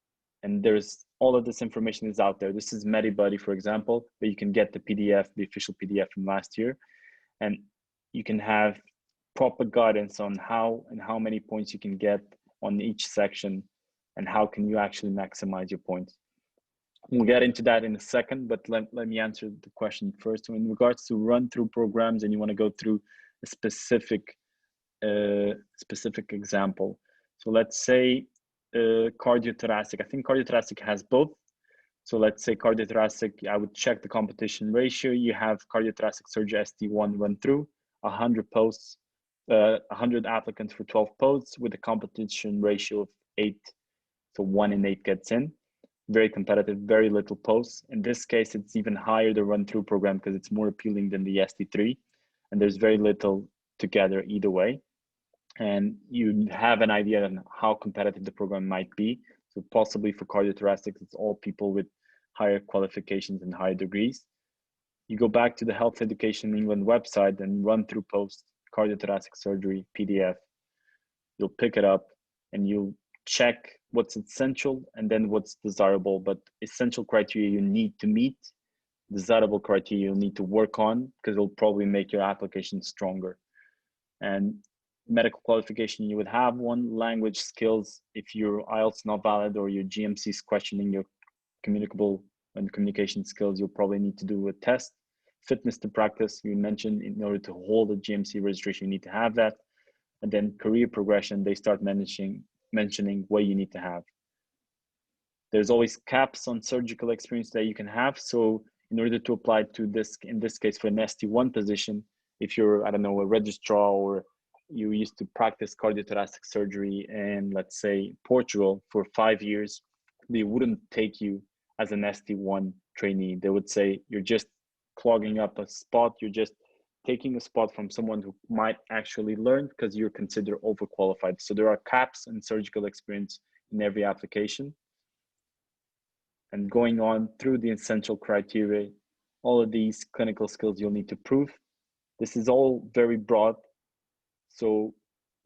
And there's all of this information is out there. This is MediBuddy, for example, but you can get the PDF, the official PDF from last year. And you can have proper guidance on how and how many points you can get on each section and how can you actually maximize your points. We'll get into that in a second, but let me answer the question first. So in regards to run-through programs and you want to go through a specific example. So let's say cardiothoracic. I think cardiothoracic has both. So let's say cardiothoracic, I would check the competition ratio. You have cardiothoracic surgery ST1 run through 100 posts, 100 applicants for 12 posts with a competition ratio of 8. So 1 in 8 gets in. Very competitive, very little posts. In this case, it's even higher, the run through program, because it's more appealing than the ST3. And there's very little together either way. And you have an idea on how competitive the program might be. So possibly for cardiothoracic, it's all people with higher qualifications and higher degrees. You go back to the Health Education England website and run through post cardiothoracic surgery PDF. You'll pick it up and you'll check what's essential and then what's desirable, but essential criteria you need to meet, desirable criteria you'll need to work on because it'll probably make your application stronger. And medical qualification, you would have one. Language skills, if your IELTS not valid or your GMC is questioning your communicable and communication skills, you'll probably need to do a test. Fitness to practice, you mentioned, in order to hold a GMC registration, you need to have that. And then career progression, they start mentioning what you need to have. There's always caps on surgical experience that you can have. So in order to apply to this, in this case for an ST1 position, if you're, I don't know, a registrar or you used to practice cardiothoracic surgery in, let's say, Portugal for 5 years, they wouldn't take you as an ST1 trainee. They would say, you're just clogging up a spot. You're just taking a spot from someone who might actually learn because you're considered overqualified. So there are caps in surgical experience in every application. And going on through the essential criteria, all of these clinical skills you'll need to prove. This is all very broad. So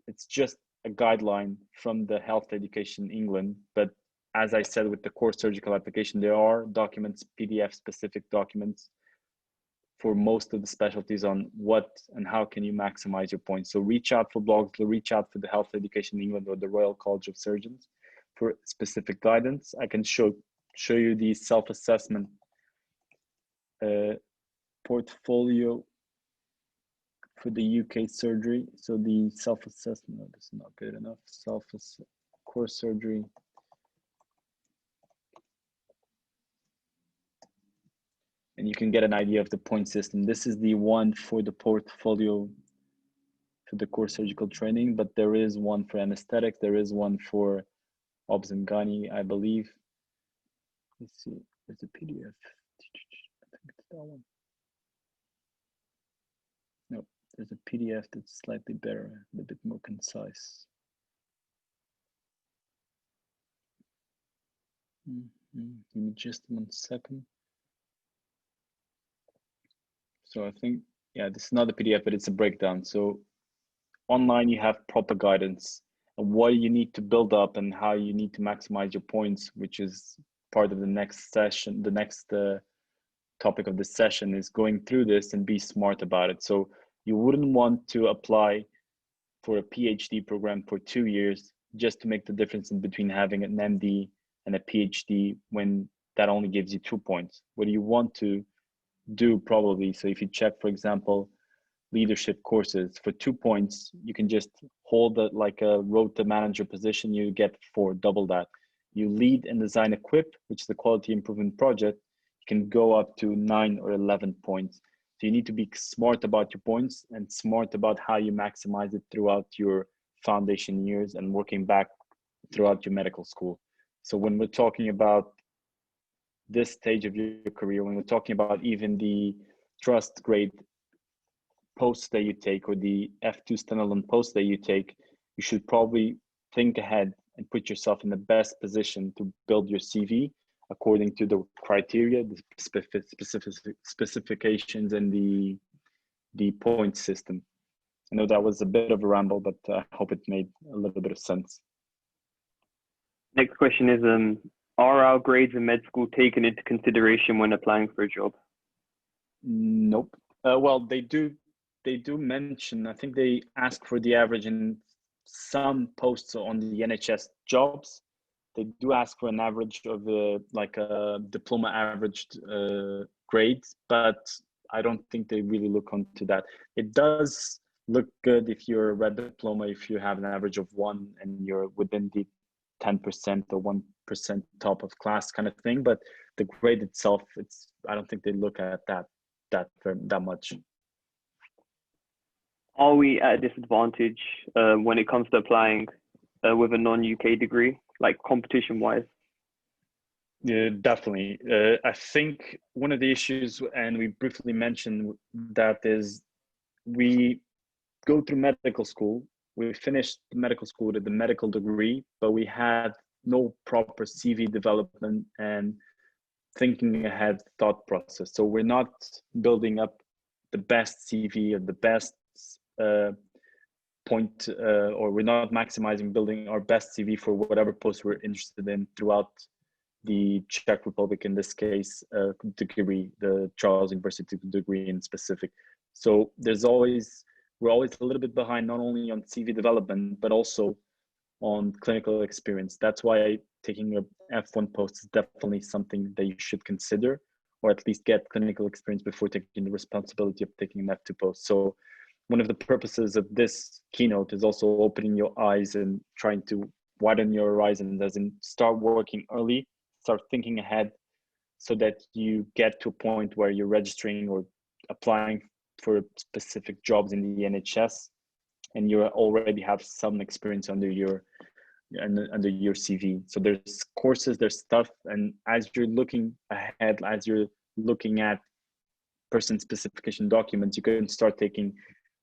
it's just a guideline from the Health Education England. But as I said, with the core surgical application, there are documents, PDF specific documents for most of the specialties on what and how can you maximize your points. So reach out for blogs, reach out for the Health Education England or the Royal College of Surgeons for specific guidance. I can show you the self-assessment portfolio for the UK surgery. So the self-assessment, no, this is not good enough. Core surgery. And you can get an idea of the point system. This is the one for the portfolio for the core surgical training, but there is one for anesthetic. There is one for obs and gynae, I believe. Let's see, there's a PDF. I think it's that one. No, there's a PDF that's slightly better, a bit more concise. Give me just 1 second. So I think, yeah, this is not a PDF, but it's a breakdown. So online, you have proper guidance on what you need to build up and how you need to maximize your points, which is part of the next session. The next topic of this session is going through this and be smart about it. So you wouldn't want to apply for a PhD program for 2 years just to make the difference in between having an MD and a PhD when that only gives you 2 points. What do you want to do probably? So if you check, for example, leadership courses for 2 points, you can just hold it like a rota manager position, you get 4, double that. You lead and design equip, which is the quality improvement project, you can go up to 9 or 11 points. So you need to be smart about your points and smart about how you maximize it throughout your foundation years and working back throughout your medical school. So when we're talking about this stage of your career, when we're talking about even the trust grade posts that you take or the F2 standalone posts that you take, you should probably think ahead and put yourself in the best position to build your CV according to the criteria, the specifications, and the point system. I know that was a bit of a ramble, but I hope it made a little bit of sense. Next question is, are our grades in med school taken into consideration when applying for a job? Nope. Well, they do mention, I think they ask for the average in some posts on the NHS jobs. They do ask for an average of like a diploma averaged grades, but I don't think they really look onto that. It does look good if you're a red diploma, if you have an average of 1 and you're within the 10% or 1% top of class kind of thing, but the grade itself, I don't think they look at that much. Are we at a disadvantage when it comes to applying with a non-UK degree, like competition-wise? Yeah, definitely. I think one of the issues, and we briefly mentioned that, is we go through medical school, we finished medical school with the medical degree, but we had no proper CV development and thinking ahead thought process. So we're not building up the best CV or the best point, or we're not maximizing building our best CV for whatever post we're interested in throughout the Czech Republic, in this case, degree, the Charles University degree in specific. So we're always a little bit behind, not only on CV development, but also on clinical experience. That's why taking a F1 post is definitely something that you should consider, or at least get clinical experience before taking the responsibility of taking an F2 post. So one of the purposes of this keynote is also opening your eyes and trying to widen your horizon, as in start working early, start thinking ahead, so that you get to a point where you're registering or applying for specific jobs in the NHS, and you already have some experience under your CV. So there's courses, there's stuff, and as you're looking ahead, as you're looking at person specification documents, you can start taking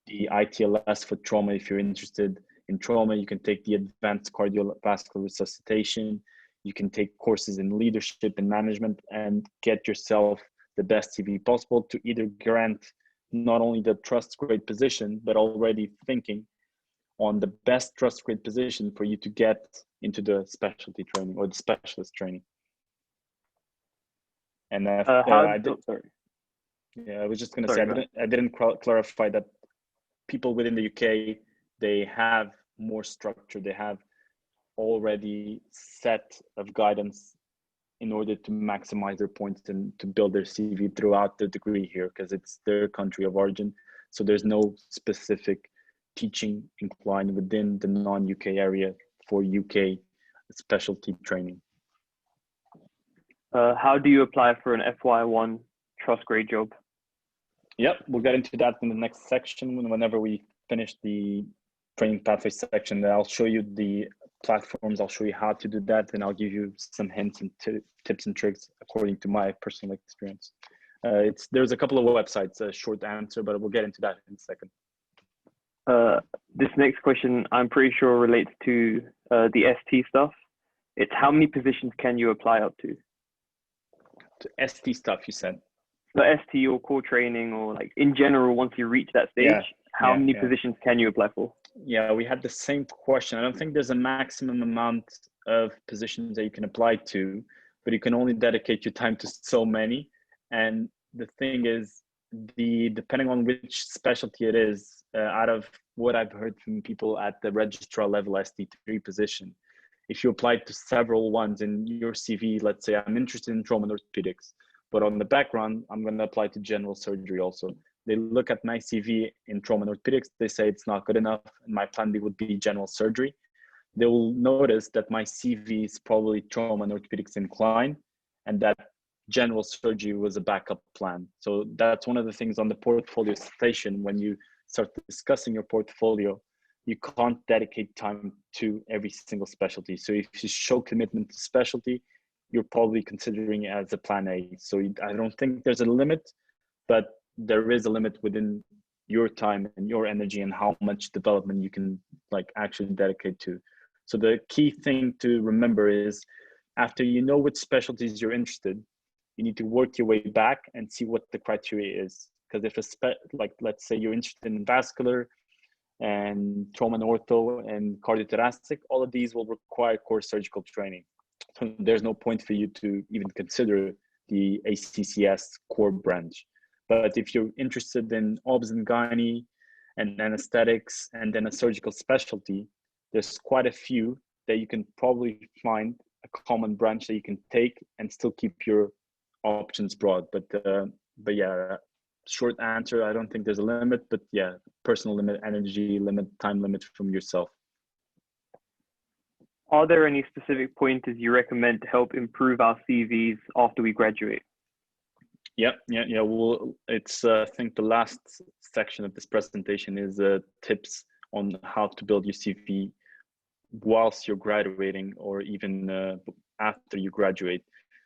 the ITLS for trauma. If you're interested in trauma, you can take the advanced cardiovascular resuscitation. You can take courses in leadership and management and get yourself the best CV possible to either grant not only the trust grade position, but already thinking on the best trust grade position for you to get into the specialty training or the specialist training. And I was just going to say, I didn't clarify that people within the UK, they have more structure. They have already set of guidance in order to maximize their points and to build their CV throughout the degree here, because it's their country of origin. So there's no specific teaching inclined within the non-UK area for UK specialty training. How do you apply for an FY1 trust grade job? Yep, we'll get into that in the next section whenever we finish the training pathway section. I'll show you the platforms, I'll show you how to do that, and I'll give you some hints and tips and tricks according to my personal experience. There's a couple of websites, a short answer, but we'll get into that in a second. This next question, I'm pretty sure relates to the ST stuff. It's how many positions can you apply up to? to ST stuff, you said? The ST or core training, or like in general, once you reach that stage, how many positions can you apply for? Yeah, we had the same question. I don't think there's a maximum amount of positions that you can apply to, but you can only dedicate your time to so many. And the thing is, depending on which specialty it is, out of what I've heard from people at the registrar level ST3 position, if you apply to several ones in your CV, let's say I'm interested in trauma and orthopedics, but on the background, I'm going to apply to general surgery also. They look at my CV in trauma and orthopedics, they say it's not good enough, and my plan B would be general surgery. They will notice that my CV is probably trauma and orthopedics inclined, and that general surgery was a backup plan. So that's one of the things on the portfolio station. When you start discussing your portfolio, you can't dedicate time to every single specialty. So if you show commitment to specialty, you're probably considering it as a plan A. So I don't think there's a limit, but there is a limit within your time and your energy and how much development you can like actually dedicate to. So the key thing to remember is, after you know which specialties you're interested, you need to work your way back and see what the criteria is. Because if like let's say you're interested in vascular and trauma and ortho and cardiothoracic, all of these will require core surgical training. So there's no point for you to even consider the ACCS core branch. But if you're interested in obs and gynae and anesthetics and then a surgical specialty, there's quite a few that you can probably find a common branch that you can take and still keep your options broad. But yeah, short answer, I don't think there's a limit, but yeah, personal limit, energy limit, time limit from yourself. Are there any specific pointers you recommend to help improve our CVs after we graduate? Yeah. Well, it's I think the last section of this presentation is tips on how to build your CV whilst you're graduating, or even after you graduate.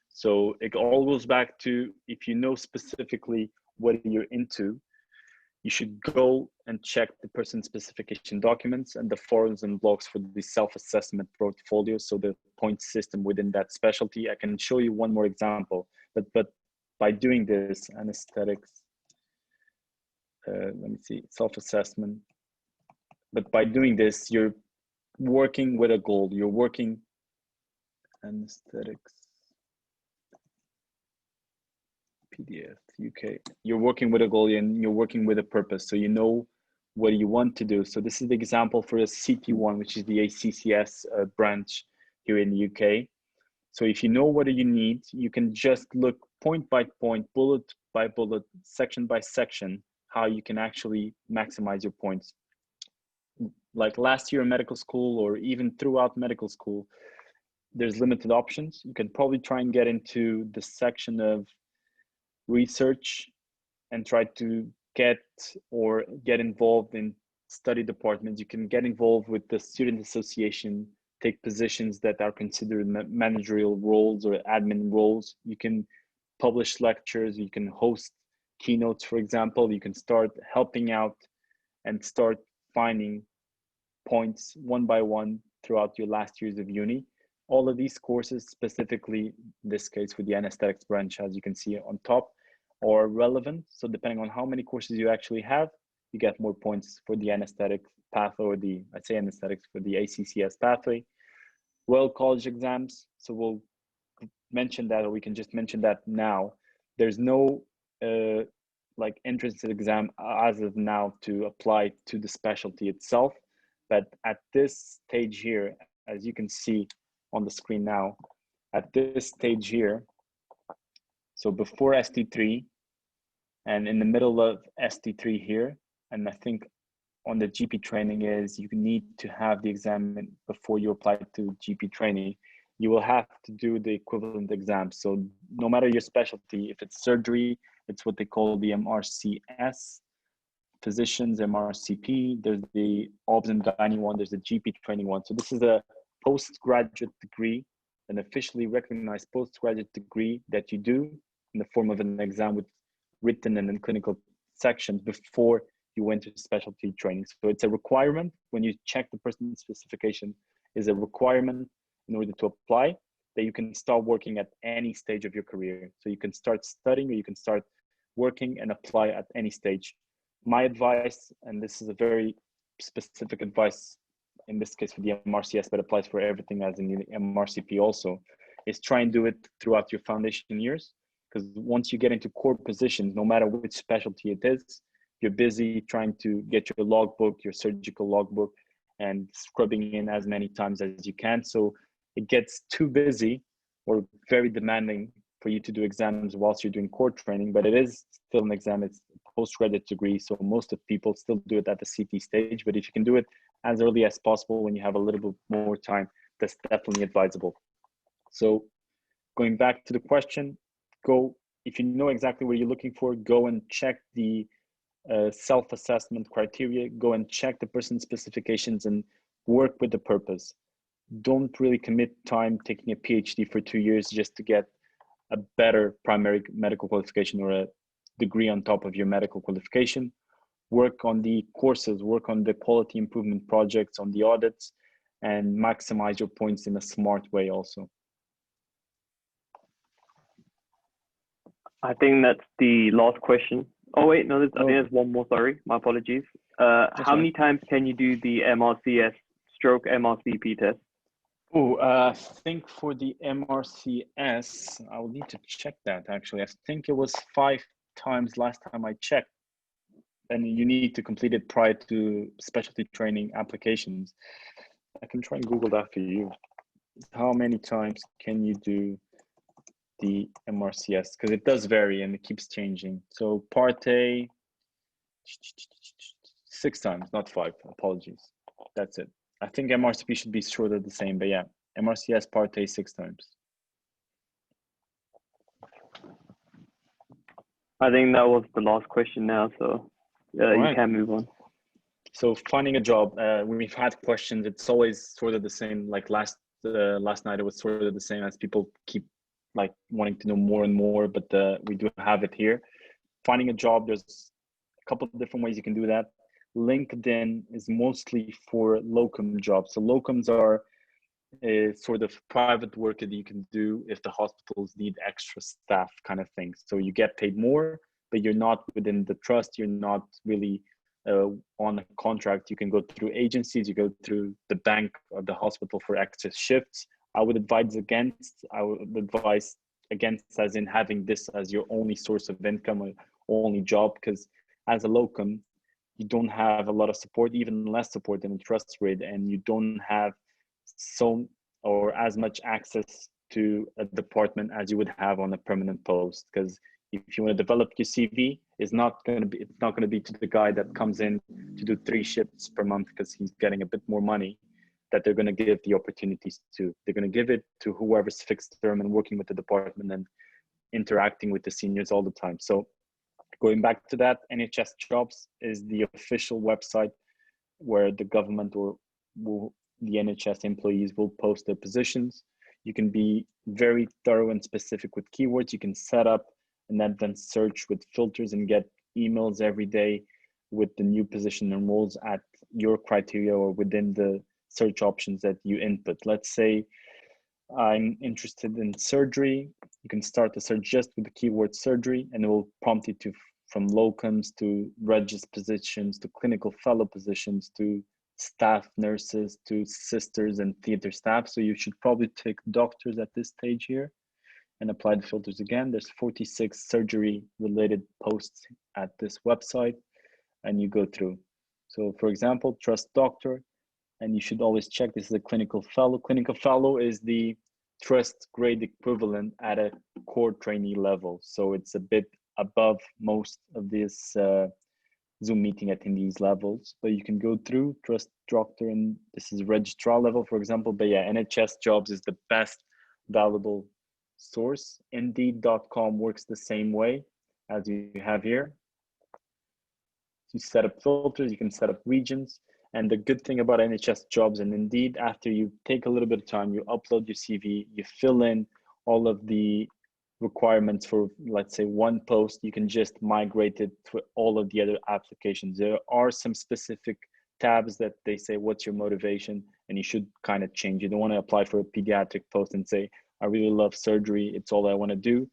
So it all goes back to, if you know specifically what you're into, you should go and check the person specification documents and the forums and blogs for the self-assessment portfolio. So the point system within that specialty. I can show you one more example, but by doing this, anesthetics, let me see, self-assessment. But by doing this, you're working with a goal. You're working anesthetics, PDF, UK. You're working with a goal and you're working with a purpose. So you know what you want to do. So this is the example for a CT1, which is the ACCS branch here in the UK. So if you know what you need, you can just look point by point, bullet by bullet, section by section, how you can actually maximize your points. Like last year in medical school, or even throughout medical school, there's limited options. You can probably try and get into the section of research and try to get involved in study departments. You can get involved with the student association, take positions that are considered managerial roles or admin roles. You can publish lectures, you can host keynotes, for example. You can start helping out and start finding points one by one throughout your last years of uni. All of these courses, specifically in this case with the anesthetics branch, as you can see on top, are relevant. So depending on how many courses you actually have, you get more points for the anesthetic pathway, or the, I'd say anesthetics for the ACCS pathway. Royal College exams, so we'll mention that, or we can just mention that now. There's no like entrance exam as of now to apply to the specialty itself. But at this stage here, as you can see on the screen now, at this stage here, so before ST3 and in the middle of ST3 here, and I think on the GP training is you need to have the exam before you apply to GP training. You will have to do the equivalent exam. So no matter your specialty, if it's surgery, it's what they call the MRCS, physicians, MRCP, there's the obs and gynae one, there's the GP training one. So this is a postgraduate degree, an officially recognized postgraduate degree that you do in the form of an exam with written and then clinical sections before you went to specialty training. So it's a requirement. When you check the person's specification, is a requirement in order to apply. that you can start working at any stage of your career. So you can start studying or you can start working and apply at any stage. My advice, and this is a very specific advice in this case for the MRCS, but applies for everything as in the MRCP also, is try and do it throughout your foundation years. Because once you get into core positions, no matter which specialty it is, you're busy trying to get your logbook, your surgical logbook, and scrubbing in as many times as you can. So it gets too busy or very demanding for you to do exams whilst you're doing core training, but it is still an exam. It's a postgraduate degree. So most of people still do it at the CT stage, but if you can do it as early as possible when you have a little bit more time, that's definitely advisable. So going back to the question, if you know exactly what you're looking for, go and check the self-assessment criteria, go and check the person specifications and work with the purpose. Don't really commit time taking a PhD for 2 years just to get a better primary medical qualification or a degree on top of your medical qualification. Work on the courses, work on the quality improvement projects, on the audits, and maximize your points in a smart way also. I think that's the last question. Oh wait, no, I think there's one more, sorry, my apologies. How many times can you do the MRCS stroke MRCP test? I think for the MRCS, I will need to check that actually. I think it was 5 times last time I checked. And you need to complete it prior to specialty training applications. I can try and Google that for you. How many times can you do the MRCS? Because it does vary and it keeps changing. So Part A, 6 times, not 5, apologies. That's it. I think MRCP should be sort of the same, but yeah, MRCS Part A 6 times. I think that was the last question now, so you can move on. So finding a job, we've had questions. It's always sort of the same. Like last night, it was sort of the same as people keep like wanting to know more and more, but we do have it here. Finding a job, there's a couple of different ways you can do that. LinkedIn is mostly for locum jobs. So locums are a sort of private work that you can do if the hospitals need extra staff kind of thing. So you get paid more, but you're not within the trust. You're not really on a contract. You can go through agencies, you go through the bank or the hospital for extra shifts. I would advise against as in having this as your only source of income or only job, because as a locum, you don't have a lot of support, even less support than a trust grid, and you don't have as much access to a department as you would have on a permanent post. Because if you want to develop your CV, it's not going to be to the guy that comes in to do 3 shifts per month because he's getting a bit more money that they're going to give the opportunities to. They're going to give it to whoever's fixed term and working with the department and interacting with the seniors all the time. So going back to that, NHS Jobs is the official website where the government or the NHS employees will post their positions. You can be very thorough and specific with keywords. You can set up and then search with filters and get emails every day with the new position and roles at your criteria or within the search options that you input. Let's say I'm interested in surgery. You can start the search just with the keyword surgery, and it will prompt you from locums to regis positions to clinical fellow positions to staff nurses to sisters and theater staff. So you should probably take doctors at this stage here and apply the filters again. There's 46 surgery related posts at this website, and you go through. So for example, trust doctor, and you should always check this is a clinical fellow. Clinical fellow is the trust grade equivalent at a core trainee level. So it's a bit above most of this Zoom meeting attendees levels, but you can go through trust doctor, and this is registrar level, for example. But yeah, NHS Jobs is the best valuable source. Indeed.com works the same way as you have here. You set up filters, you can set up regions. And the good thing about NHS Jobs and Indeed, after you take a little bit of time, you upload your CV, you fill in all of the requirements for, let's say, one post, you can just migrate it to all of the other applications. There are some specific tabs that they say, what's your motivation? And you should kind of change. You don't want to apply for a pediatric post and say, I really love surgery. It's all I want to do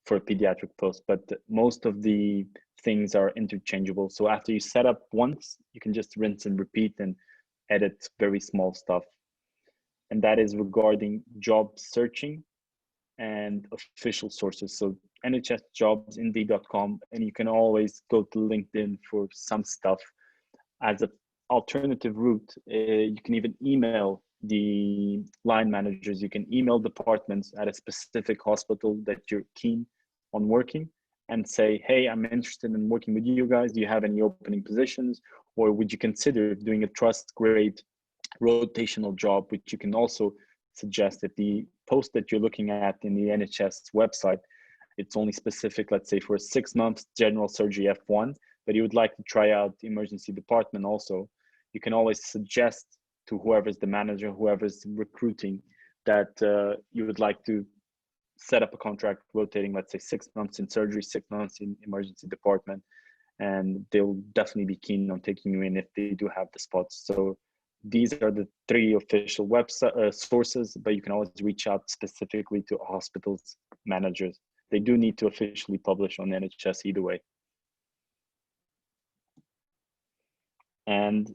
for a pediatric post, but most of the things are interchangeable. So after you set up once, you can just rinse and repeat and edit very small stuff. And that is regarding job searching and official sources. So NHS jobs, indeed.com, and you can always go to LinkedIn for some stuff. As an alternative route, you can even email the line managers. You can email departments at a specific hospital that you're keen on working and say, hey, I'm interested in working with you guys. Do you have any opening positions? Or would you consider doing a trust grade rotational job, which you can also suggest that the post that you're looking at in the NHS website, it's only specific, let's say, for 6 months general surgery F1, but you would like to try out the emergency department also. You can always suggest to whoever's the manager, whoever's recruiting, that you would like to set up a contract rotating, let's say 6 months in surgery, 6 months in emergency department, and they'll definitely be keen on taking you in if they do have the spots. So these are the 3 official website sources, but you can always reach out specifically to hospitals managers. They do need to officially publish on NHS either way. And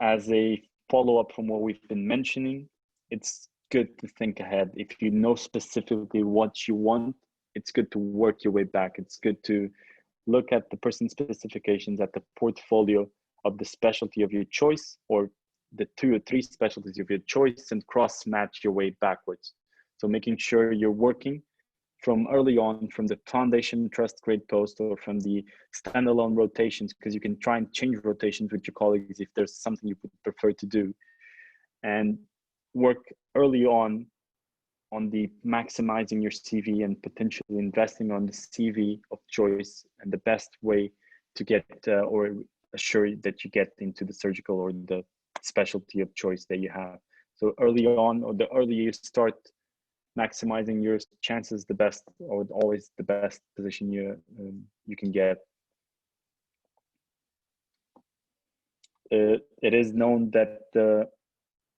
as a follow-up from what we've been mentioning, it's good to think ahead. If you know specifically what you want, it's good to work your way back. It's good to look at the person's specifications, at the portfolio of the specialty of your choice, or the 2 or 3 specialties of your choice, and cross-match your way backwards. So making sure you're working from early on, from the foundation trust grade post or from the standalone rotations, because you can try and change rotations with your colleagues if there's something you would prefer to do, and work early on the maximizing your CV and potentially investing on the CV of choice and the best way to get or assure that you get into the surgical or the specialty of choice that you have. So early on, or the earlier you start maximizing your chances, the best, or always the best position you can get. It is known that the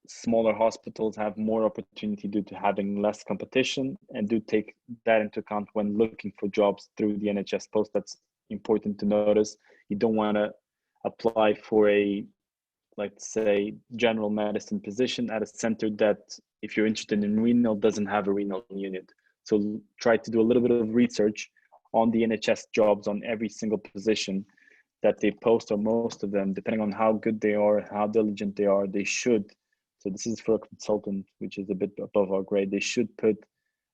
smaller hospitals have more opportunity due to having less competition, and do take that into account when looking for jobs through the NHS post. That's important to notice. You don't want to apply for a, let's say, general medicine position at a center that, if you're interested in renal, doesn't have a renal unit. So try to do a little bit of research on the NHS jobs on every single position that they post, or most of them, depending on how good they are, how diligent they are, they should. So this is for a consultant, which is a bit above our grade. They should put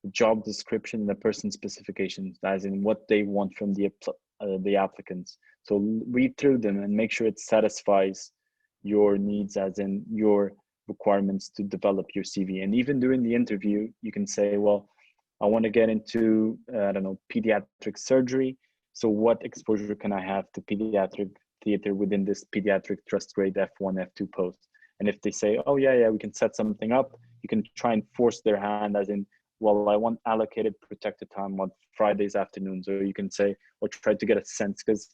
a job description and the person's specifications, as in what they want from the applicants. So read through them and make sure it satisfies your needs, as in your requirements to develop your CV. And even during the interview, you can say, well, I want to get into, I don't know, pediatric surgery. So what exposure can I have to pediatric theater within this pediatric trust grade F1, F2 post? And if they say, oh yeah, we can set something up, you can try and force their hand, as in, well, I want allocated protected time on Fridays afternoons, or you can say, or try to get a sense, because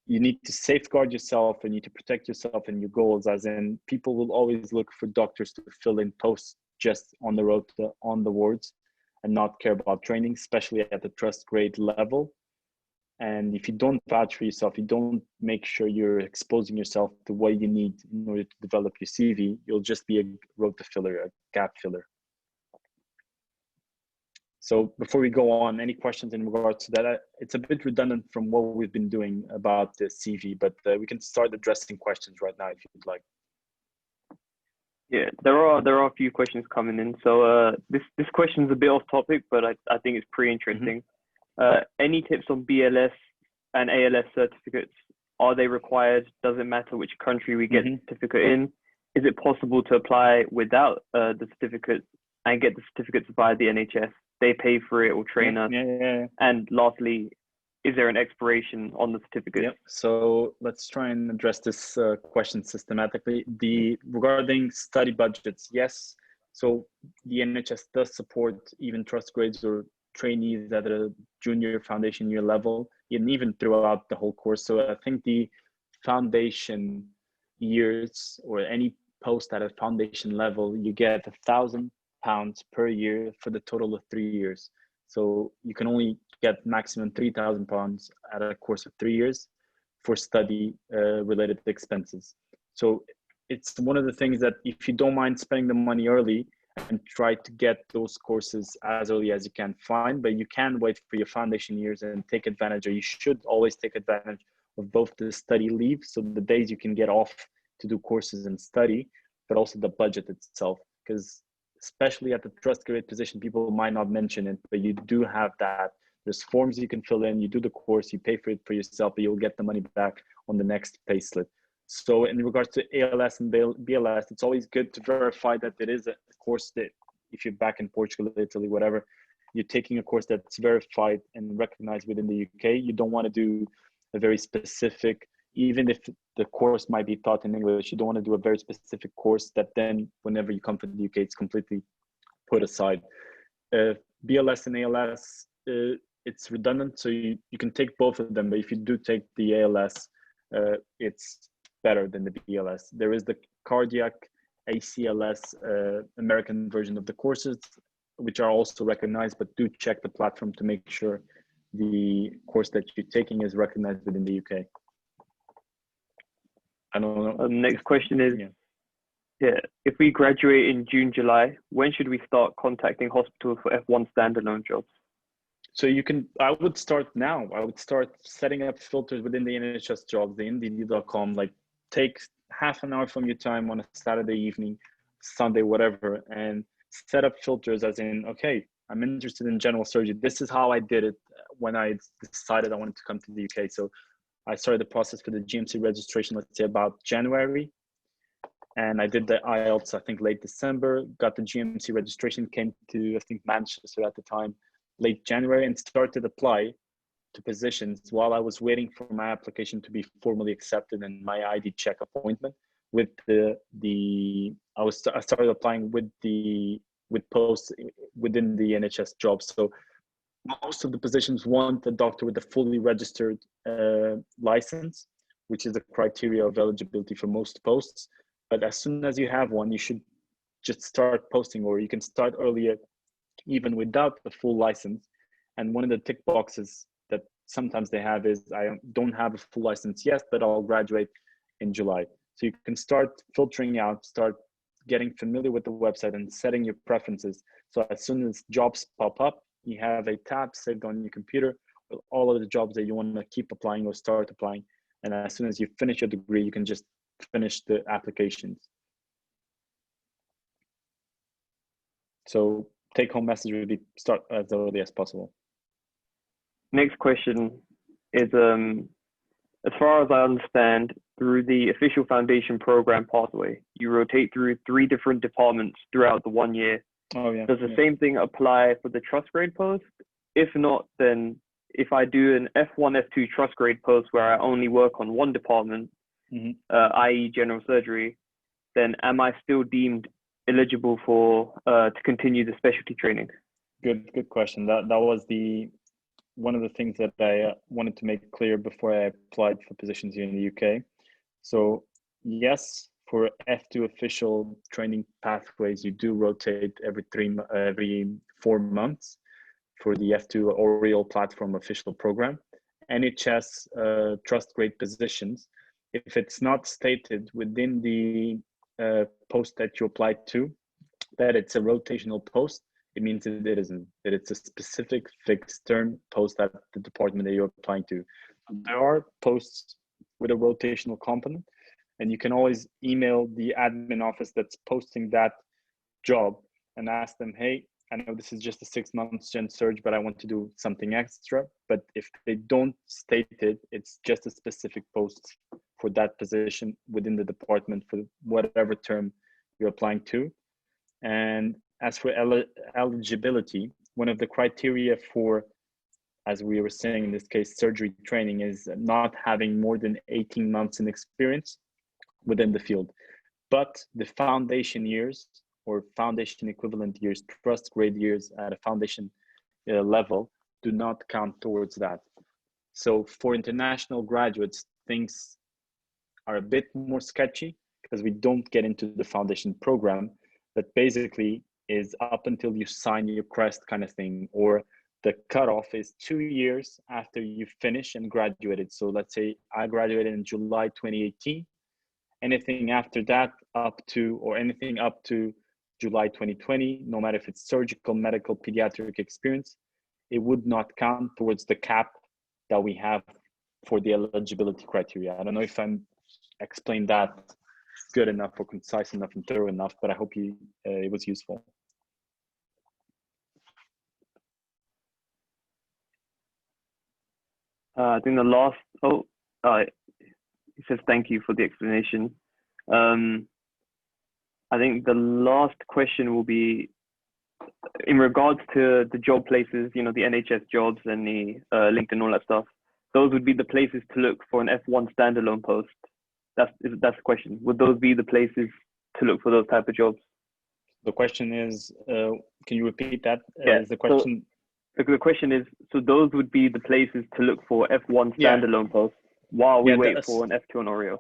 you need to safeguard yourself and you need to protect yourself and your goals, as in people will always look for doctors to fill in posts just on the road on the wards and not care about training, especially at the trust grade level. And if you don't vouch for yourself, you don't make sure you're exposing yourself to what you need in order to develop your CV, you'll just be a rota filler, a gap filler. So before we go on, any questions in regards to that? It's a bit redundant from what we've been doing about the CV, but we can start addressing questions right now if you'd like. Yeah, there are a few questions coming in. So this question's a bit off topic, but I think it's pretty interesting. Any tips on BLS and ALS certificates? Are they required? Does it matter which country we get the certificate in? Is it possible to apply without the certificates and get the certificates via the NHS? They pay for it or train us. And lastly, is there an expiration on the certificate? So let's try and address this question systematically. Regarding study budgets, yes. So the NHS does support even trust grades or trainees at a junior foundation year level, and even throughout the whole course. So I think the foundation years, or any post at a foundation level, you get 1,000 pounds per year for the total of 3 years. So you can only get maximum £3,000 at a course of 3 years for study related expenses. So it's one of the things that if you don't mind spending the money early and try to get those courses as early as you can, fine, but you can wait for your foundation years and take advantage, or you should always take advantage of both the study leave, so the days you can get off to do courses and study, but also the budget itself, because especially at the trust grade position, people might not mention it, but you do have that. There's forms you can fill in, you do the course, you pay for it for yourself, but you'll get the money back on the next pay slip. So in regards to ALS and BLS, it's always good to verify that it is a course that, if you're back in Portugal, Italy, whatever, you're taking a course that's verified and recognized within the UK. You don't want to do a very specific, even if the course might be taught in English, you don't want to do a very specific course that then whenever you come to the UK, it's completely put aside. BLS and ALS, it's redundant, so you can take both of them, but if you do take the ALS, it's better than the BLS. There is the cardiac ACLS American version of the courses, which are also recognized, but do check the platform to make sure the course that you're taking is recognized within the UK. I don't know. Next question is, if we graduate in June, July, when should we start contacting hospitals for F1 standalone jobs? So I would start now. I would start setting up filters within the NHS jobs, the Indeed.com, like take half an hour from your time on a Saturday evening, Sunday, whatever, and set up filters as in, okay, I'm interested in general surgery. This is how I did it when I decided I wanted to come to the UK. So I started the process for the GMC registration, let's say about January. And I did the IELTS, I think late December, got the GMC registration, came to, I think, Manchester at the time, late January, and started apply to positions while I was waiting for my application to be formally accepted and my ID check appointment with I started applying with posts within the NHS jobs. So most of the positions want a doctor with a fully registered license, which is the criteria of eligibility for most posts. But as soon as you have one, you should just start posting, or you can start earlier even without the full license. And one of the tick boxes that sometimes they have is, I don't have a full license yet, but I'll graduate in July. So you can start filtering out, start getting familiar with the website and setting your preferences. So as soon as jobs pop up, you have a tab saved on your computer with all of the jobs that you want to keep applying or start applying. And as soon as you finish your degree, you can just finish the applications. So take home message would be start as early as possible. Next question is, as far as I understand, through the official foundation program pathway, you rotate through 3 different departments throughout the 1 year. Oh, yeah. Does the same thing apply for the trust grade post? If not, then if I do an F1, F2 trust grade post where I only work on one department, i.e. general surgery, then am I still deemed eligible for to continue the specialty training? Good question. That was one of the things that I wanted to make clear before I applied for positions here in the UK. So yes, for F2 official training pathways, you do rotate every 4 months for the F2 Oriel platform official program. NHS trust grade positions, if it's not stated within the post that you applied to that it's a rotational post, it means that it isn't, that it's a specific fixed term post at the department that you're applying to. There are posts with a rotational component, and you can always email the admin office that's posting that job and ask them, hey, I know this is just a 6 months gen surge, but I want to do something extra. But if they don't state it, it's just a specific post for that position within the department for whatever term you're applying to. And as for eligibility, one of the criteria for, as we were saying in this case, surgery training, is not having more than 18 months in experience within the field. But the foundation years or foundation equivalent years, trust grade years at a foundation level do not count towards that. So for international graduates, things are a bit more sketchy because we don't get into the foundation program. But basically, is up until you sign your crest kind of thing, or the cutoff is 2 years after you finish and graduated. So let's say I graduated in July 2018. Anything after that up to, or anything up to July 2020, no matter if it's surgical, medical, pediatric experience, it would not count towards the cap that we have for the eligibility criteria. I don't know if I'm explained that good enough or concise enough and thorough enough, but I hope it was useful. I think the last, he says thank you for the explanation. I think the last question will be in regards to the job places, you know, the NHS jobs and the LinkedIn, all that stuff. Those would be the places to look for an F1 standalone post. That's the question. Would those be the places to look for those type of jobs? The question is, can you repeat that? Yeah. Is the question? So the question is, so those would be the places to look for F1 standalone posts while we wait for an F2 on Oreo.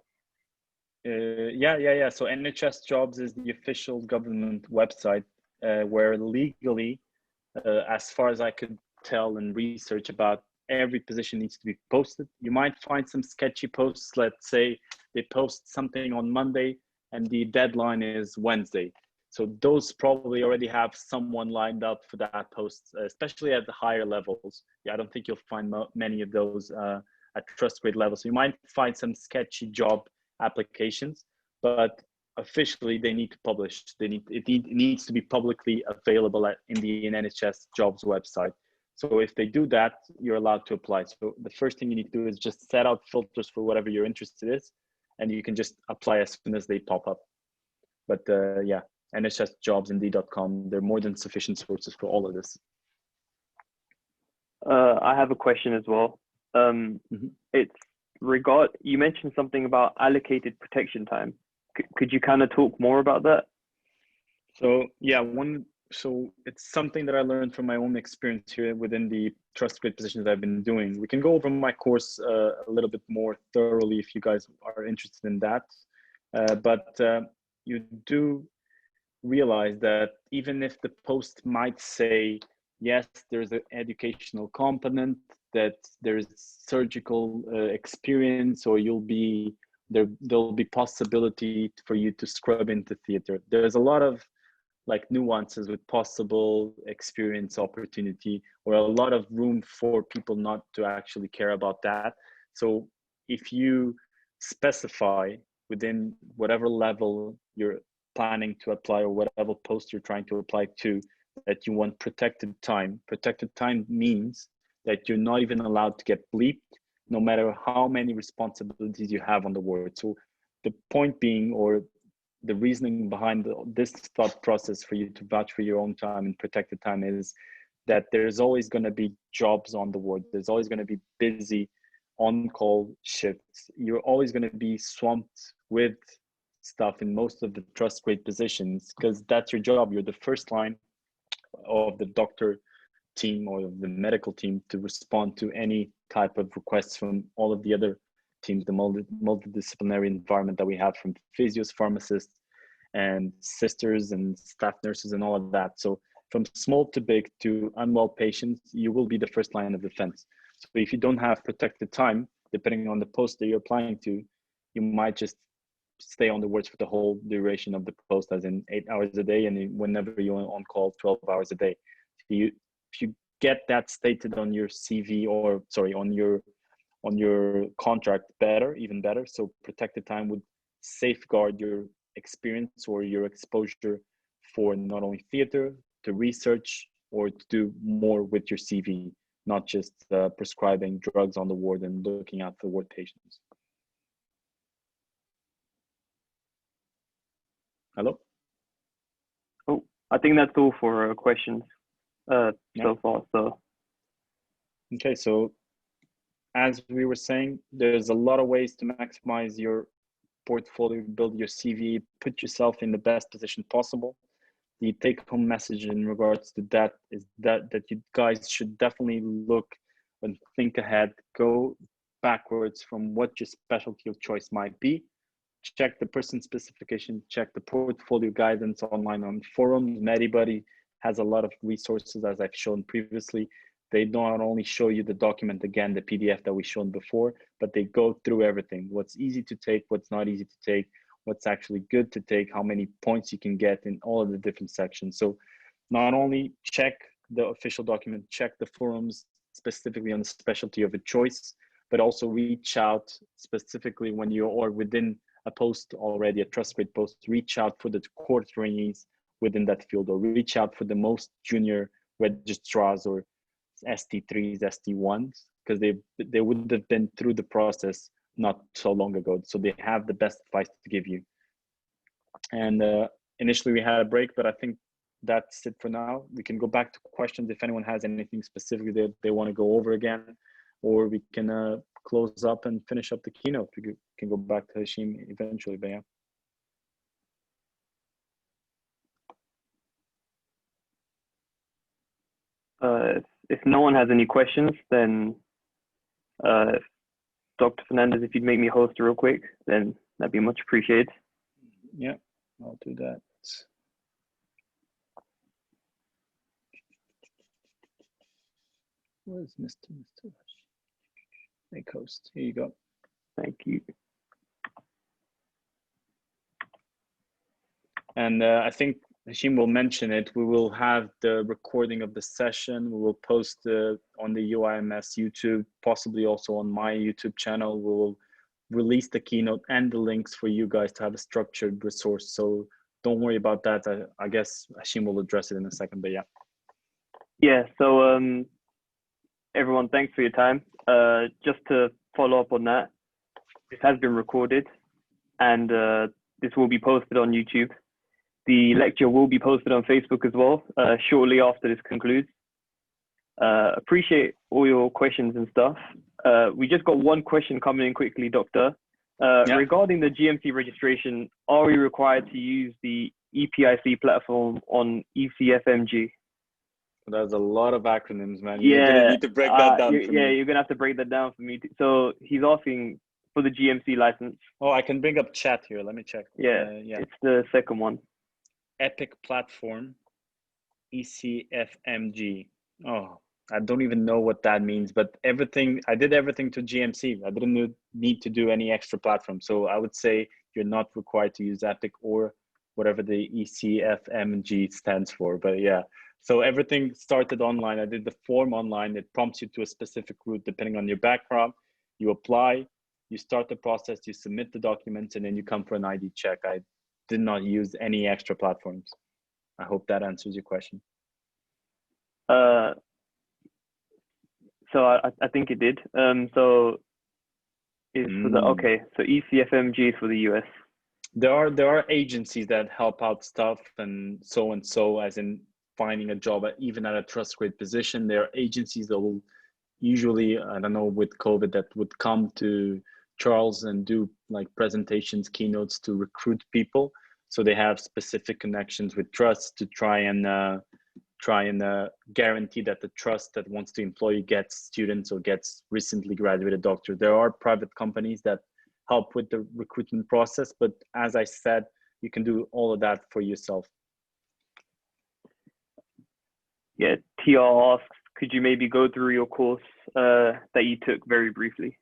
Yeah. So NHS Jobs is the official government website where legally, as far as I could tell and research about, every position needs to be posted. You might find some sketchy posts. Let's say they post something on Monday and the deadline is Wednesday. So those probably already have someone lined up for that post, especially at the higher levels. Yeah, I don't think you'll find many of those at trust grade levels. So you might find some sketchy job applications, but officially they need to publish. It needs to be publicly available in the NHS Jobs website. So if they do that, you're allowed to apply. So the first thing you need to do is just set out filters for whatever your interest is, and you can just apply as soon as they pop up. But yeah, NHSjobs.indeed.com, they're more than sufficient sources for all of this. I have a question as well. It's you mentioned something about allocated protection time. Could you kind of talk more about that? So yeah, so it's something that I learned from my own experience here within the trust grade positions I've been doing. We can go over my course a little bit more thoroughly if you guys are interested in that. But you do realize that even if the post might say, yes, there's an educational component, that there's surgical experience, or there'll be possibility for you to scrub into theater. There's a lot of like nuances with possible experience opportunity, or a lot of room for people not to actually care about that. So if you specify within whatever level you're planning to apply, or whatever post you're trying to apply to, that you want protected time means that you're not even allowed to get bleeped, no matter how many responsibilities you have on the ward. So the point being, or the reasoning behind this thought process for you to vouch for your own time and protected time, is that there's always going to be jobs on the ward. There's always going to be busy on-call shifts. You're always going to be swamped with stuff in most of the trust grade positions, because that's your job. You're the first line of the doctor team or the medical team to respond to any type of requests from all of the other teams, the multidisciplinary environment that we have, from physios, pharmacists, and sisters and staff nurses and all of that. So from small to big to unwell patients, you will be the first line of defense. So if you don't have protected time, depending on the post that you're applying to, you might just stay on the wards for the whole duration of the post, as in 8 hours a day, and whenever you're on call, 12 hours a day. If you get that stated on your CV, or sorry, on your contract, even better. So protected time would safeguard your experience or your exposure for not only theater, to research, or to do more with your CV, not just prescribing drugs on the ward and looking out for ward patients. Hello? Oh, I think that's all for questions so far. So okay, so as we were saying, there's a lot of ways to maximize your portfolio, build your CV, put yourself in the best position possible. The take-home message in regards to that is that you guys should definitely look and think ahead, go backwards from what your specialty of choice might be, check the person specification, check the portfolio guidance online on forums. Medibuddy has a lot of resources, as I've shown previously. They not only show you the document, again, the PDF that we shown before, but they go through everything. What's easy to take, what's not easy to take, what's actually good to take, how many points you can get in all of the different sections. So not only check the official document, check the forums specifically on the specialty of a choice, but also reach out specifically when you are within a post already, a trust grade post, reach out for the core trainees within that field, or reach out for the most junior registrars or ST3s, ST1s, because they would have been through the process not so long ago. So they have the best advice to give you. And initially we had a break, but I think that's it for now. We can go back to questions if anyone has anything specific that they want to go over again, or we can close up and finish up the keynote. We can go back to Hashim eventually, but yeah. If no one has any questions, then Dr. Fernandes, if you'd make me host real quick, then that'd be much appreciated. Yeah, I'll do that. Where's Mr. Make host? Here you go. Thank you. And I think Hashim will mention it. We will have the recording of the session. We will post on the UIMS YouTube, possibly also on my YouTube channel. We will release the keynote and the links for you guys to have a structured resource. So don't worry about that. I guess Hashim will address it in a second, but yeah. Yeah, so everyone, thanks for your time. Just to follow up on that, this has been recorded and this will be posted on YouTube. The lecture will be posted on Facebook as well, shortly after this concludes. Appreciate all your questions and stuff. We just got one question coming in quickly, Doctor. Yeah. Regarding the GMC registration, are we required to use the EPIC platform on ECFMG? There's a lot of acronyms, man. Yeah, you're gonna need to break that down for me. Yeah, you're gonna have to break that down for me. So he's asking for the GMC license. Oh, I can bring up chat here. Let me check. Yeah, it's the second one. Epic platform, ECFMG. Oh, I don't even know what that means, but I did everything to GMC. I didn't need to do any extra platform. So I would say you're not required to use Epic or whatever the ECFMG stands for, but yeah. So everything started online. I did the form online. It prompts you to a specific route depending on your background. You apply, you start the process, you submit the documents, and then you come for an ID check. I did not use any extra platforms. I hope that answers your question. So I think it did. So it's for the, okay, so ECFMG is for the US. There are agencies that help out stuff and so, as in finding a job even at a trust grade position. There are agencies that will usually, I don't know, with COVID, that would come to Charles and do like presentations, keynotes to recruit people. So they have specific connections with trusts to try and guarantee that the trust that wants to employ you gets students or gets recently graduated doctors. There are private companies that help with the recruitment process, but as I said, you can do all of that for yourself. Yeah, TR asks, could you maybe go through your course that you took very briefly?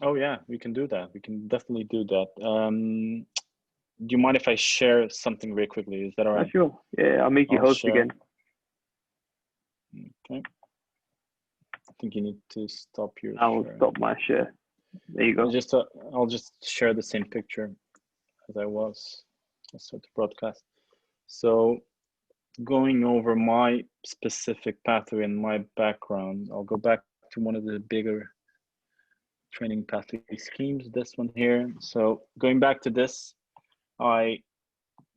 Oh yeah, we can do that. We can definitely do that. Do you mind if I share something very quickly? Is that all right? Sure. Yeah, I'll make you host again. Okay. I think you need to stop your I will stop my share. There you go. I'll just share the same picture as I was. I'll start the broadcast. So going over my specific pathway and my background, I'll go back to one of the bigger training pathway schemes, this one here. So going back to this, I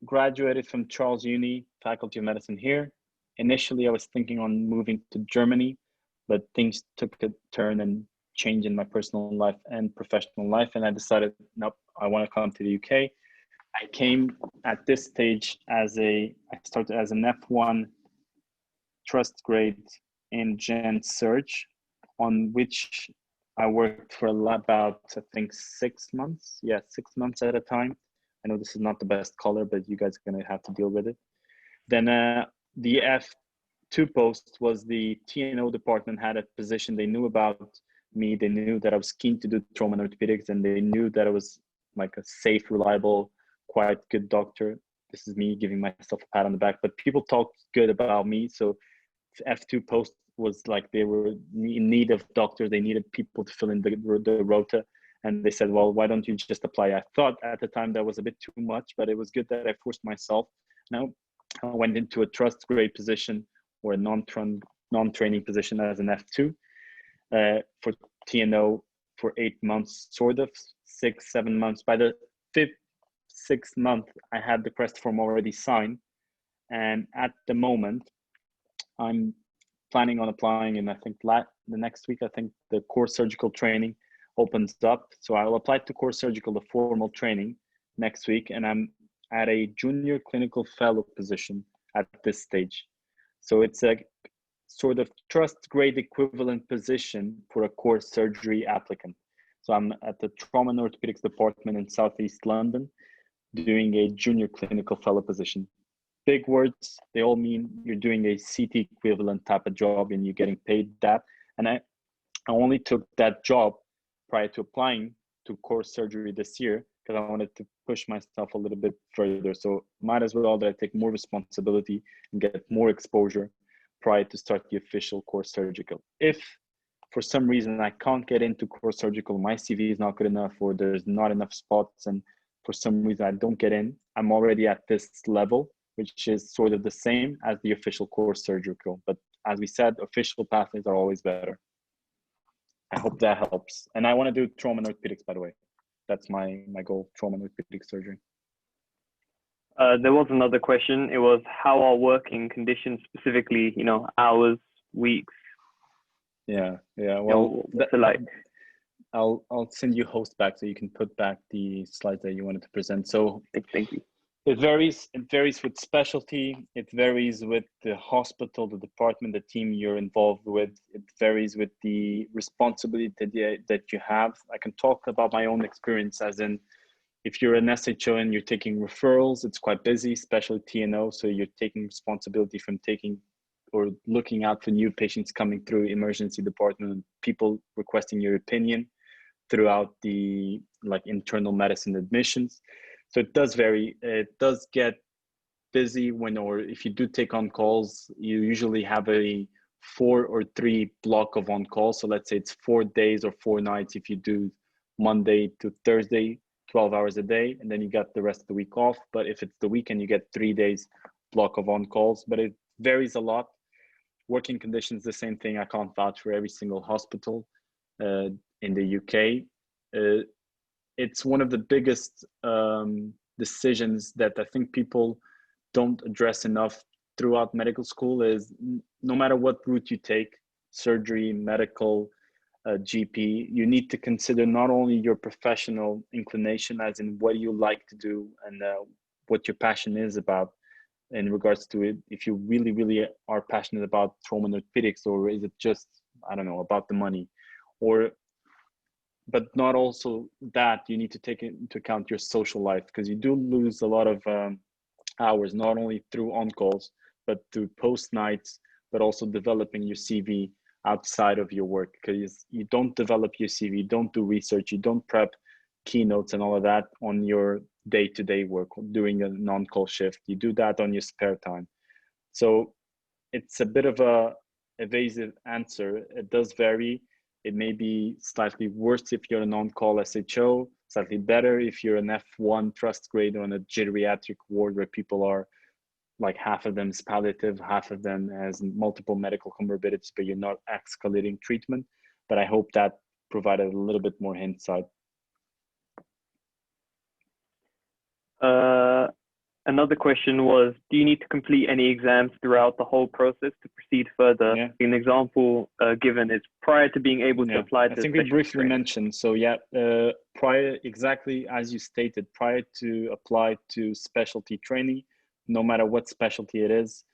graduated from Charles Uni, Faculty of Medicine here. Initially, I was thinking on moving to Germany, but things took a turn and change in my personal life and professional life. And I decided, nope, I want to come to the UK. I came at this stage I started as an F1 trust grade in Gen Surg, on which I worked for about, I think, 6 months. Yeah, 6 months at a time. I know this is not the best color, but you guys are going to have to deal with it. Then the F2 post was the T&O department had a position. They knew about me. They knew that I was keen to do trauma and orthopedics, and they knew that I was like a safe, reliable, quite good doctor. This is me giving myself a pat on the back, but people talked good about me. So F2 post was like they were in need of doctors. They needed people to fill in the rota. And they said, well, why don't you just apply? I thought at the time that was a bit too much, but it was good that I forced myself. Now I went into a trust grade position or a non-training position as an F2 for T&O for 8 months, sort of 6, 7 months. By the 5th, 6th month, I had the crest form already signed. And at the moment, I'm planning on applying, and I think the next week, I think the core surgical training opens up. So I will apply to core surgical, the formal training next week, and I'm at a junior clinical fellow position at this stage. So it's a sort of trust grade equivalent position for a core surgery applicant. So I'm at the Trauma and Orthopaedics department in Southeast London doing a junior clinical fellow position. Big words, they all mean you're doing a CT equivalent type of job and you're getting paid that. And I only took that job prior to applying to core surgery this year because I wanted to push myself a little bit further. So might as well that I take more responsibility and get more exposure prior to start the official core surgical. If for some reason I can't get into core surgical, my CV is not good enough, or there's not enough spots, and for some reason I don't get in, I'm already at this level, which is sort of the same as the official core surgical. But as we said, official pathways are always better. I hope that helps. And I want to do trauma and orthopedics, by the way. That's my goal, trauma and orthopedic surgery. There was another question. It was, how are working conditions, specifically, hours, weeks? Yeah. Well, like, I'll send you host back so you can put back the slides that you wanted to present. So thank you. It varies with specialty. It varies with the hospital, the department, the team you're involved with. It varies with the responsibility that you have. I can talk about my own experience, as in, if you're an SHO and you're taking referrals, it's quite busy, especially T&O. So you're taking responsibility from taking or looking out for new patients coming through emergency department, people requesting your opinion throughout the internal medicine admissions. So it does vary. It does get busy or if you do take on calls, you usually have a 4 or 3 block of on call. So let's say it's 4 days or 4 nights if you do Monday to Thursday, 12 hours a day, and then you got the rest of the week off. But if it's the weekend, you get 3 days block of on calls, but it varies a lot. Working conditions, the same thing. I can't vouch for every single hospital in the UK. It's one of the biggest decisions that I think people don't address enough throughout medical school is no matter what route you take, surgery, medical, GP, you need to consider not only your professional inclination, as in what you like to do and what your passion is about in regards to it. If you really, really are passionate about trauma and orthopedics, or is it just, I don't know, about the money, but not also that, you need to take into account your social life, because you do lose a lot of hours, not only through on-calls, but through post-nights, but also developing your CV outside of your work, because you don't develop your CV, you don't do research, you don't prep keynotes and all of that on your day-to-day work during a non-call shift. You do that on your spare time. So it's a bit of a evasive answer. It does vary. It may be slightly worse if you're a non-call SHO, slightly better if you're an F1 trust grade on a geriatric ward where people are like half of them is palliative, half of them has multiple medical comorbidities, but you're not escalating treatment. But I hope that provided a little bit more insight. Another question was, do you need to complete any exams throughout the whole process to proceed further? Yeah. An example given is prior to being able to apply to I think we briefly mentioned. So prior, exactly as you stated, prior to apply to specialty training, no matter what specialty it is,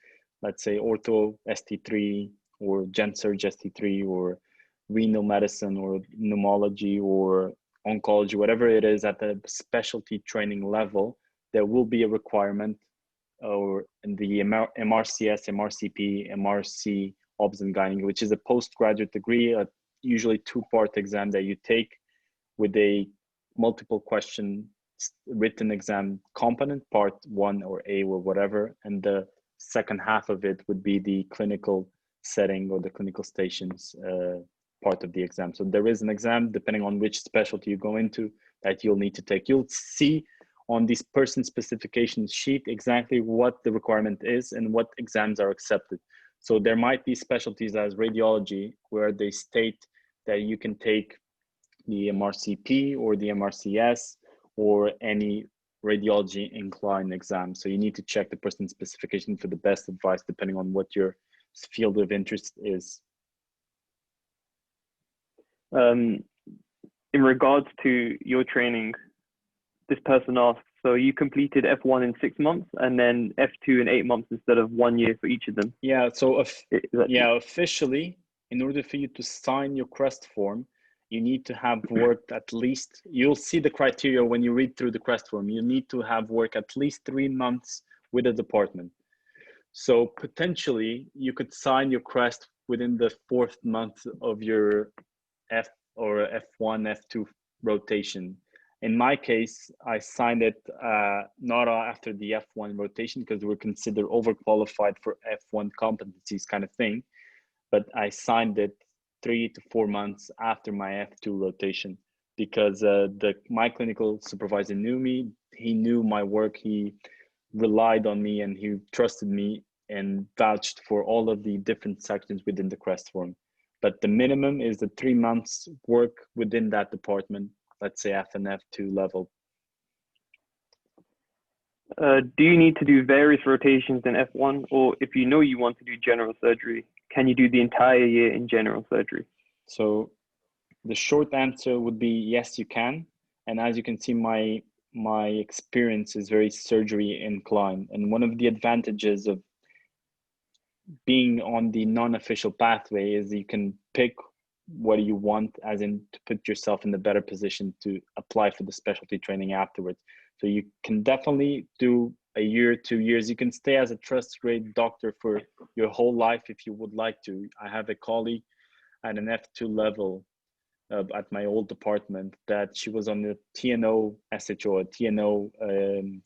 let's say ortho ST3 or gen surg ST3 or renal medicine or pneumology or oncology, whatever it is at the specialty training level, there will be a requirement, or in the MRCS, MRCP, MRC, Obs and Gynae, which is a postgraduate degree, a usually two-part exam that you take with a multiple question written exam component, part 1 or A or whatever, and the second half of it would be the clinical setting or the clinical stations part of the exam. So there is an exam depending on which specialty you go into that you'll need to take. You'll see on this person specification sheet exactly what the requirement is and what exams are accepted. So there might be specialties as radiology where they state that you can take the MRCP or the MRCS or any radiology incline exam. So you need to check the person specification for the best advice depending on what your field of interest is. In regards to your training, this person asked, so you completed F1 in 6 months and then F2 in 8 months instead of 1 year for each of them? Yeah, so officially, in order for you to sign your CREST form, you need to have worked at least, you'll see the criteria when you read through the CREST form, you need to have worked at least 3 months with a department. So potentially you could sign your CREST within the 4th month of your F or F1, F2 rotation. In my case, I signed it not after the F1 rotation because we're considered overqualified for F1 competencies kind of thing, but I signed it 3 to 4 months after my F2 rotation because my clinical supervisor knew me, he knew my work, he relied on me and he trusted me and vouched for all of the different sections within the CREST form. But the minimum is the 3 months work within that department, let's say F and F2 level. Do you need to do various rotations in F1, or if you know you want to do general surgery, can you do the entire year in general surgery? So the short answer would be yes, you can. And as you can see, my experience is very surgery inclined. And one of the advantages of being on the non-official pathway is you can pick what you want, as in to put yourself in the better position to apply for the specialty training afterwards. So you can definitely do a year, 2 years. You can stay as a trust grade doctor for your whole life if you would like to. I have a colleague at an F2 level at my old department that she was on the TNO SHO, a TNO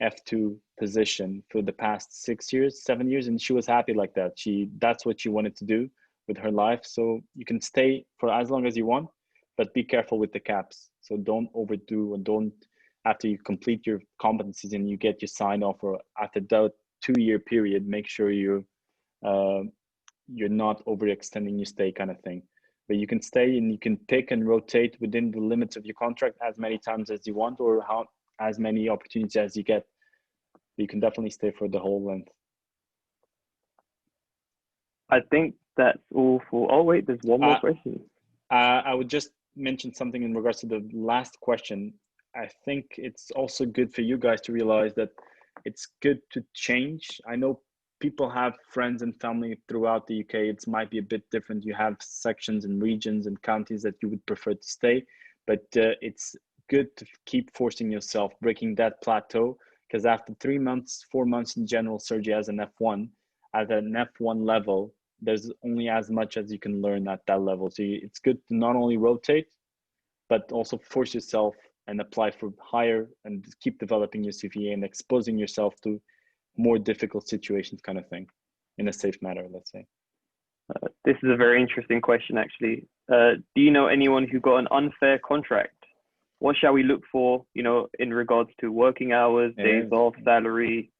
F2 position for the past 6 years, 7 years, and she was happy like that. That's what she wanted to do with her life. So you can stay for as long as you want, but be careful with the caps. So don't overdo, and don't, after you complete your competencies and you get your sign off, or after that 2-year period, make sure you're not overextending your stay kind of thing. But you can stay and you can pick and rotate within the limits of your contract as many times as you want, or as many opportunities as you get. You can definitely stay for the whole length. I think that's all for, oh wait, there's one more question. I would just mention something in regards to the last question. I think it's also good for you guys to realize that it's good to change. I know people have friends and family throughout the UK. It might be a bit different. You have sections and regions and counties that you would prefer to stay, but it's good to keep forcing yourself, breaking that plateau, because after 3 months, 4 months in general surgery as an F1, at an F1 level, there's only as much as you can learn at that level. So it's good to not only rotate, but also force yourself and apply for higher and keep developing your CVA and exposing yourself to more difficult situations kind of thing in a safe manner, let's say. This is a very interesting question, actually. Do you know anyone who got an unfair contract? What shall we look for, in regards to working hours, days off, salary,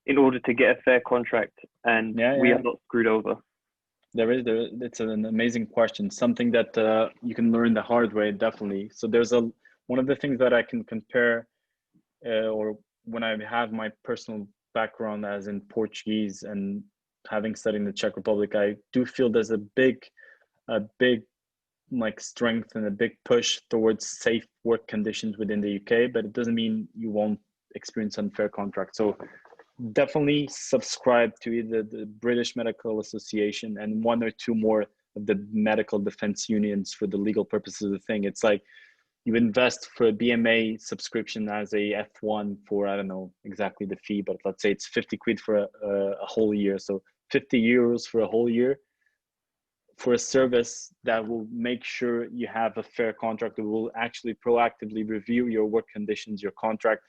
in order to get a fair contract and we are not screwed over? It's an amazing question, something that you can learn the hard way, definitely. So there's one of the things that I can compare, or when I have my personal background as in Portuguese and having studied in the Czech Republic, I do feel there's a big like strength and a big push towards safe work conditions within the UK, but it doesn't mean you won't experience unfair contracts. So definitely subscribe to either the British Medical Association and 1 or 2 more the medical defense unions for the legal purposes of the thing. It's like you invest for a BMA subscription as a F1 for, I don't know exactly the fee, but let's say it's 50 quid for a whole year. So 50 euros for a whole year for a service that will make sure you have a fair contract, that will actually proactively review your work conditions, your contract,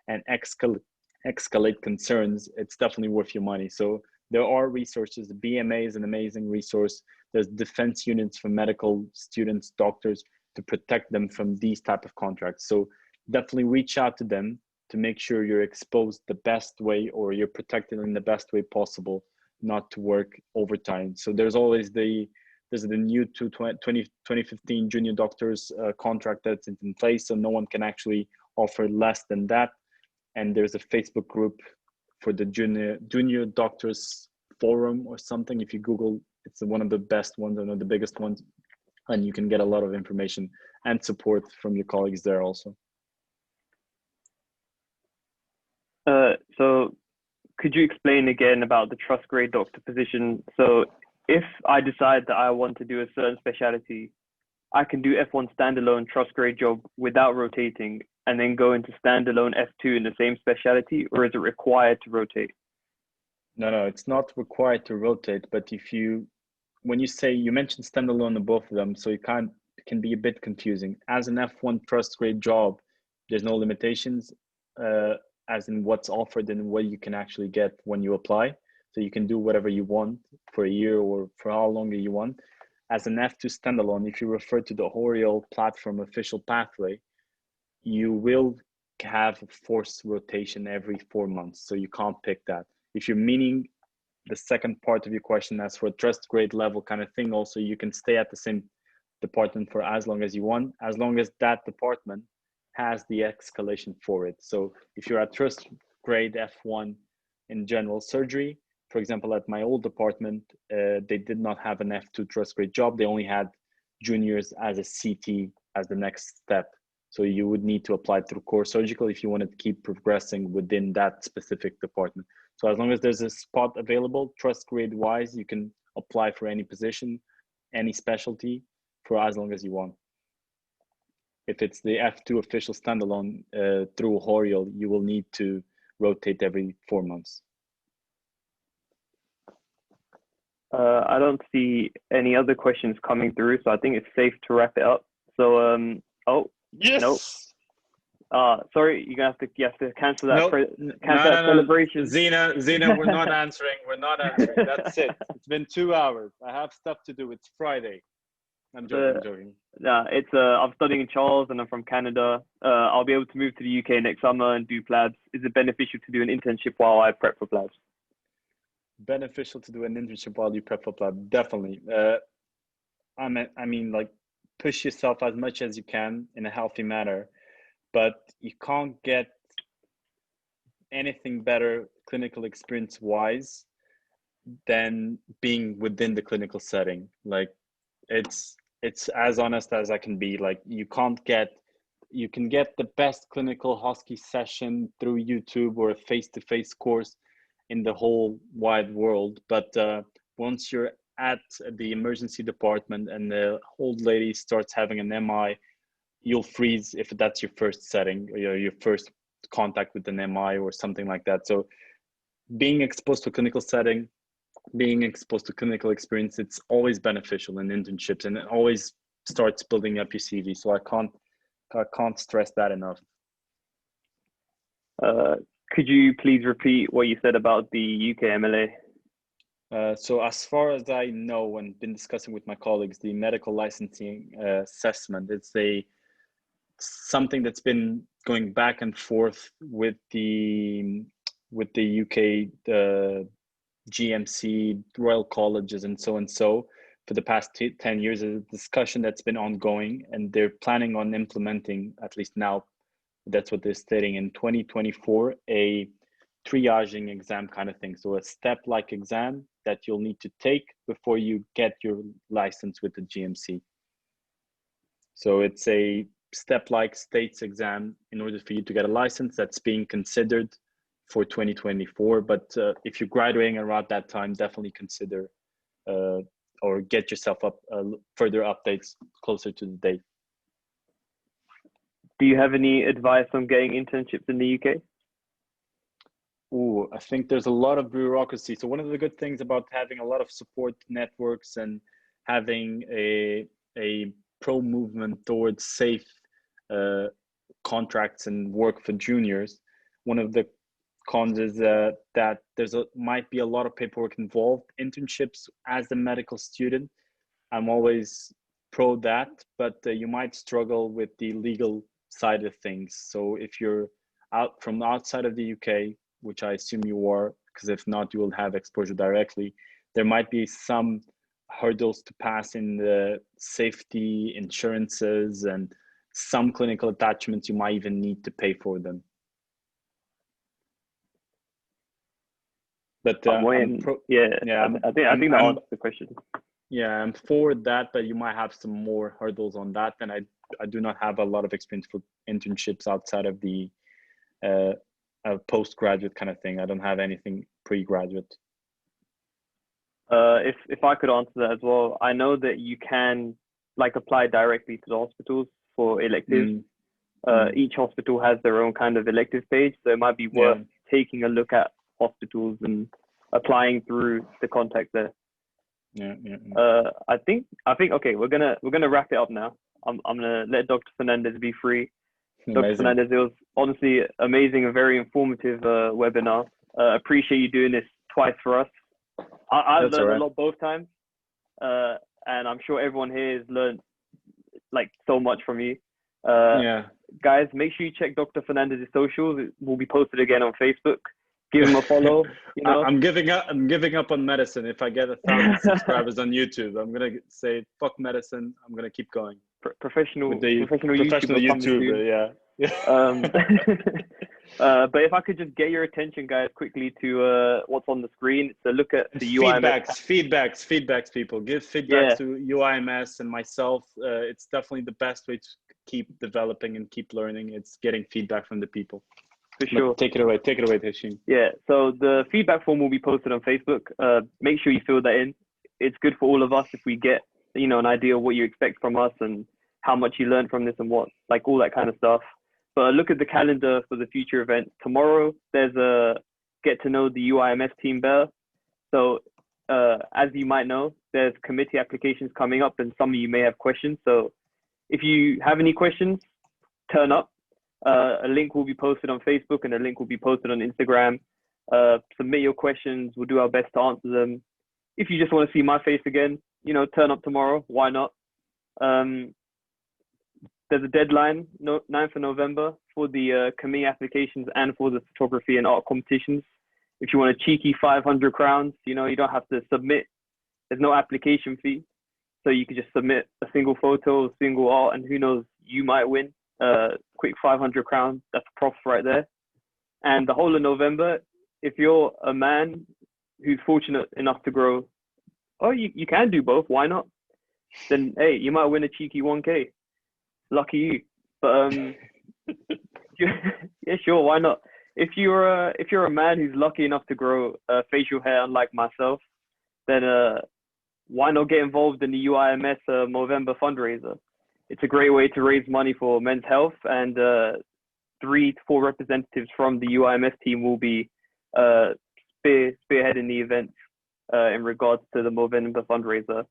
and escalate concerns. It's definitely worth your money. So there are resources. The BMA is an amazing resource. There's defense units for medical students, doctors, to protect them from these type of contracts. So definitely reach out to them to make sure you're exposed the best way, or you're protected in the best way possible, not to work overtime. So there's always the new 2015 junior doctors contract that's in place, so no one can actually offer less than that. And there's a Facebook group for the junior doctors forum or something. If you Google, it's one of the best ones, one of the biggest ones, and you can get a lot of information and support from your colleagues there also. So could you explain again about the trust grade doctor position? So if I decide that I want to do a certain specialty, I can do F1 standalone trust grade job without rotating and then go into standalone F2 in the same specialty, or is it required to rotate? No, it's not required to rotate, but when you say, you mentioned standalone on both of them, so it can be a bit confusing. As an F1 trust grade job, there's no limitations as in what's offered and what you can actually get when you apply. So you can do whatever you want for a year or for how long you want. As an F2 standalone, if you refer to the Horiel platform official pathway, you will have a forced rotation every 4 months. So you can't pick that. If you're meaning the second part of your question, as for a trust grade level kind of thing, also you can stay at the same department for as long as you want, as long as that department has the escalation for it. So if you're at trust grade F1 in general surgery, for example, at my old department, they did not have an F2 trust grade job. They only had juniors as a CT as the next step. So you would need to apply through core surgical if you wanted to keep progressing within that specific department. So as long as there's a spot available, trust grade wise, you can apply for any position, any specialty for as long as you want. If it's the F2 official standalone through Horiel, you will need to rotate every 4 months. I don't see any other questions coming through, so I think it's safe to wrap it up. So, oh, yes. Nope. Sorry, you have to cancel that. Nope. Cancel that celebration. Zena, we're not answering. We're not answering. That's it. It's been 2 hours. I have stuff to do. It's Friday. I'm joking. Yeah, it's I'm studying in Charles and I'm from Canada. I'll be able to move to the UK next summer and do PLABs. Is it beneficial to do an internship while I prep for PLABs? Beneficial to do an internship while you prep for PLAB, definitely. I mean, like, push yourself as much as you can in a healthy manner, but you can't get anything better clinical experience wise than being within the clinical setting. Like, it's as honest as I can be. Like, you can get the best clinical hosky session through YouTube or a face-to-face course in the whole wide world, but once you're at the emergency department and the old lady starts having an MI, you'll freeze if that's your first setting, or your first contact with an MI or something like that. So being exposed to clinical setting, being exposed to clinical experience, it's always beneficial in internships, and it always starts building up your CV. So I can't stress that enough. Could you please repeat what you said about the UK MLA? So as far as I know and been discussing with my colleagues, the medical licensing assessment, it's something that's been going back and forth with the UK, the GMC, Royal Colleges, and so for the past 10 years. A discussion that's been ongoing, and they're planning on implementing, at least now, that's what they're stating, in 2024, a triaging exam kind of thing. So a step-like exam that you'll need to take before you get your license with the GMC. So it's a step-like states exam in order for you to get a license that's being considered for 2024. But if you're graduating around that time, definitely consider or get yourself up further updates closer to the date. Do you have any advice on getting internships in the UK? Ooh, I think there's a lot of bureaucracy. So one of the good things about having a lot of support networks and having a pro movement towards safe contracts and work for juniors, one of the cons is that there's might be a lot of paperwork involved. Internships as a medical student, I'm always pro that, but you might struggle with the legal side of things. So if you're out from outside of the UK, which I assume you are, because if not, you will have exposure directly, there might be some hurdles to pass in the safety, insurances, and some clinical attachments. You might even need to pay for them. But I think that answers the question. Yeah, I'm for that, but you might have some more hurdles on that. And I do not have a lot of experience for internships outside of the postgraduate kind of thing. I don't have anything pre-graduate. If I could answer that as well, I know that you can apply directly to the hospitals for electives. Each hospital has their own kind of elective page, so it might be worth taking a look at hospitals and applying through the contact there. I think okay, we're gonna wrap it up now. I'm gonna let Dr. Fernandes be free. Dr. Fernandes, it was honestly amazing, a very informative webinar. Appreciate you doing this twice for us. I learned a lot both times, and I'm sure everyone here has learned so much from you. Guys, make sure you check Dr. Fernandes' socials. It will be posted again on Facebook. Give him a follow. I'm giving up on medicine. If I get 1,000 subscribers on YouTube, I'm gonna say fuck medicine. I'm gonna keep going. Professional YouTuber, yeah. But if I could just get your attention, guys, quickly to what's on the screen. It's a look at the UIMS. Feedbacks, people. Give feedback to UIMS and myself. It's definitely the best way to keep developing and keep learning. It's getting feedback from the people. For sure. But take it away, Hashim. Yeah, so the feedback form will be posted on Facebook. Make sure you fill that in. It's good for all of us if we get, an idea of what you expect from us and how much you learned from this and what, all that kind of stuff. But look at the calendar for the future events. Tomorrow, there's a get to know the UIMS team better. So as you might know, there's committee applications coming up and some of you may have questions. So if you have any questions, turn up. A link will be posted on Facebook and a link will be posted on Instagram. Submit your questions. We'll do our best to answer them. If you just want to see my face again, turn up tomorrow. Why not? There's a deadline, 9th of November, for the committee applications and for the photography and art competitions. If you want a cheeky 500 crowns, you don't have to submit. There's no application fee. So you can just submit a single photo, a single art, and who knows, you might win. Quick 500 crowns, that's props right there. And the whole of November, if you're a man who's fortunate enough to grow, you can do both, why not? Then, hey, you might win a cheeky 1K. Lucky you. But yeah, sure, why not? If you're a man who's lucky enough to grow facial hair, unlike myself, then why not get involved in the UIMS Movember fundraiser? It's a great way to raise money for men's health, and 3 to 4 representatives from the UIMS team will be spearheading the event in regards to the Movember fundraiser.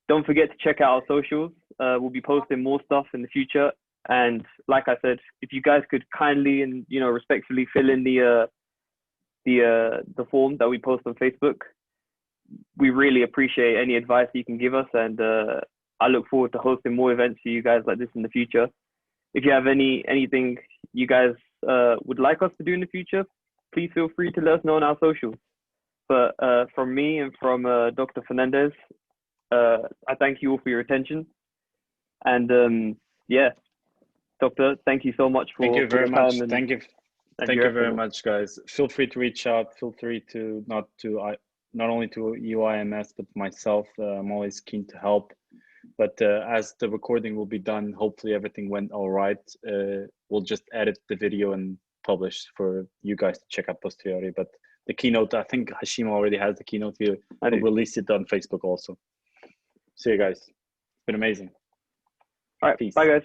Don't forget to check out our socials. We'll be posting more stuff in the future. And like I said, if you guys could kindly and respectfully fill in the form that we post on Facebook, we really appreciate any advice you can give us. And I look forward to hosting more events for you guys like this in the future. If you have anything you guys would like us to do in the future, please feel free to let us know on our socials. But from me and from Dr. Fernandes, I thank you all for your attention. And Doctor, thank you so much for your time. Thank you very much, guys. Feel free to reach out. Feel free to not only to UIMS but myself. I'm always keen to help. But as the recording will be done, hopefully everything went all right. We'll just edit the video and publish for you guys to check out posteriori. But the keynote, I think Hashim already has the keynote here. I'll release it on Facebook also. See you guys. It's been amazing. All right, Peace. bye guys.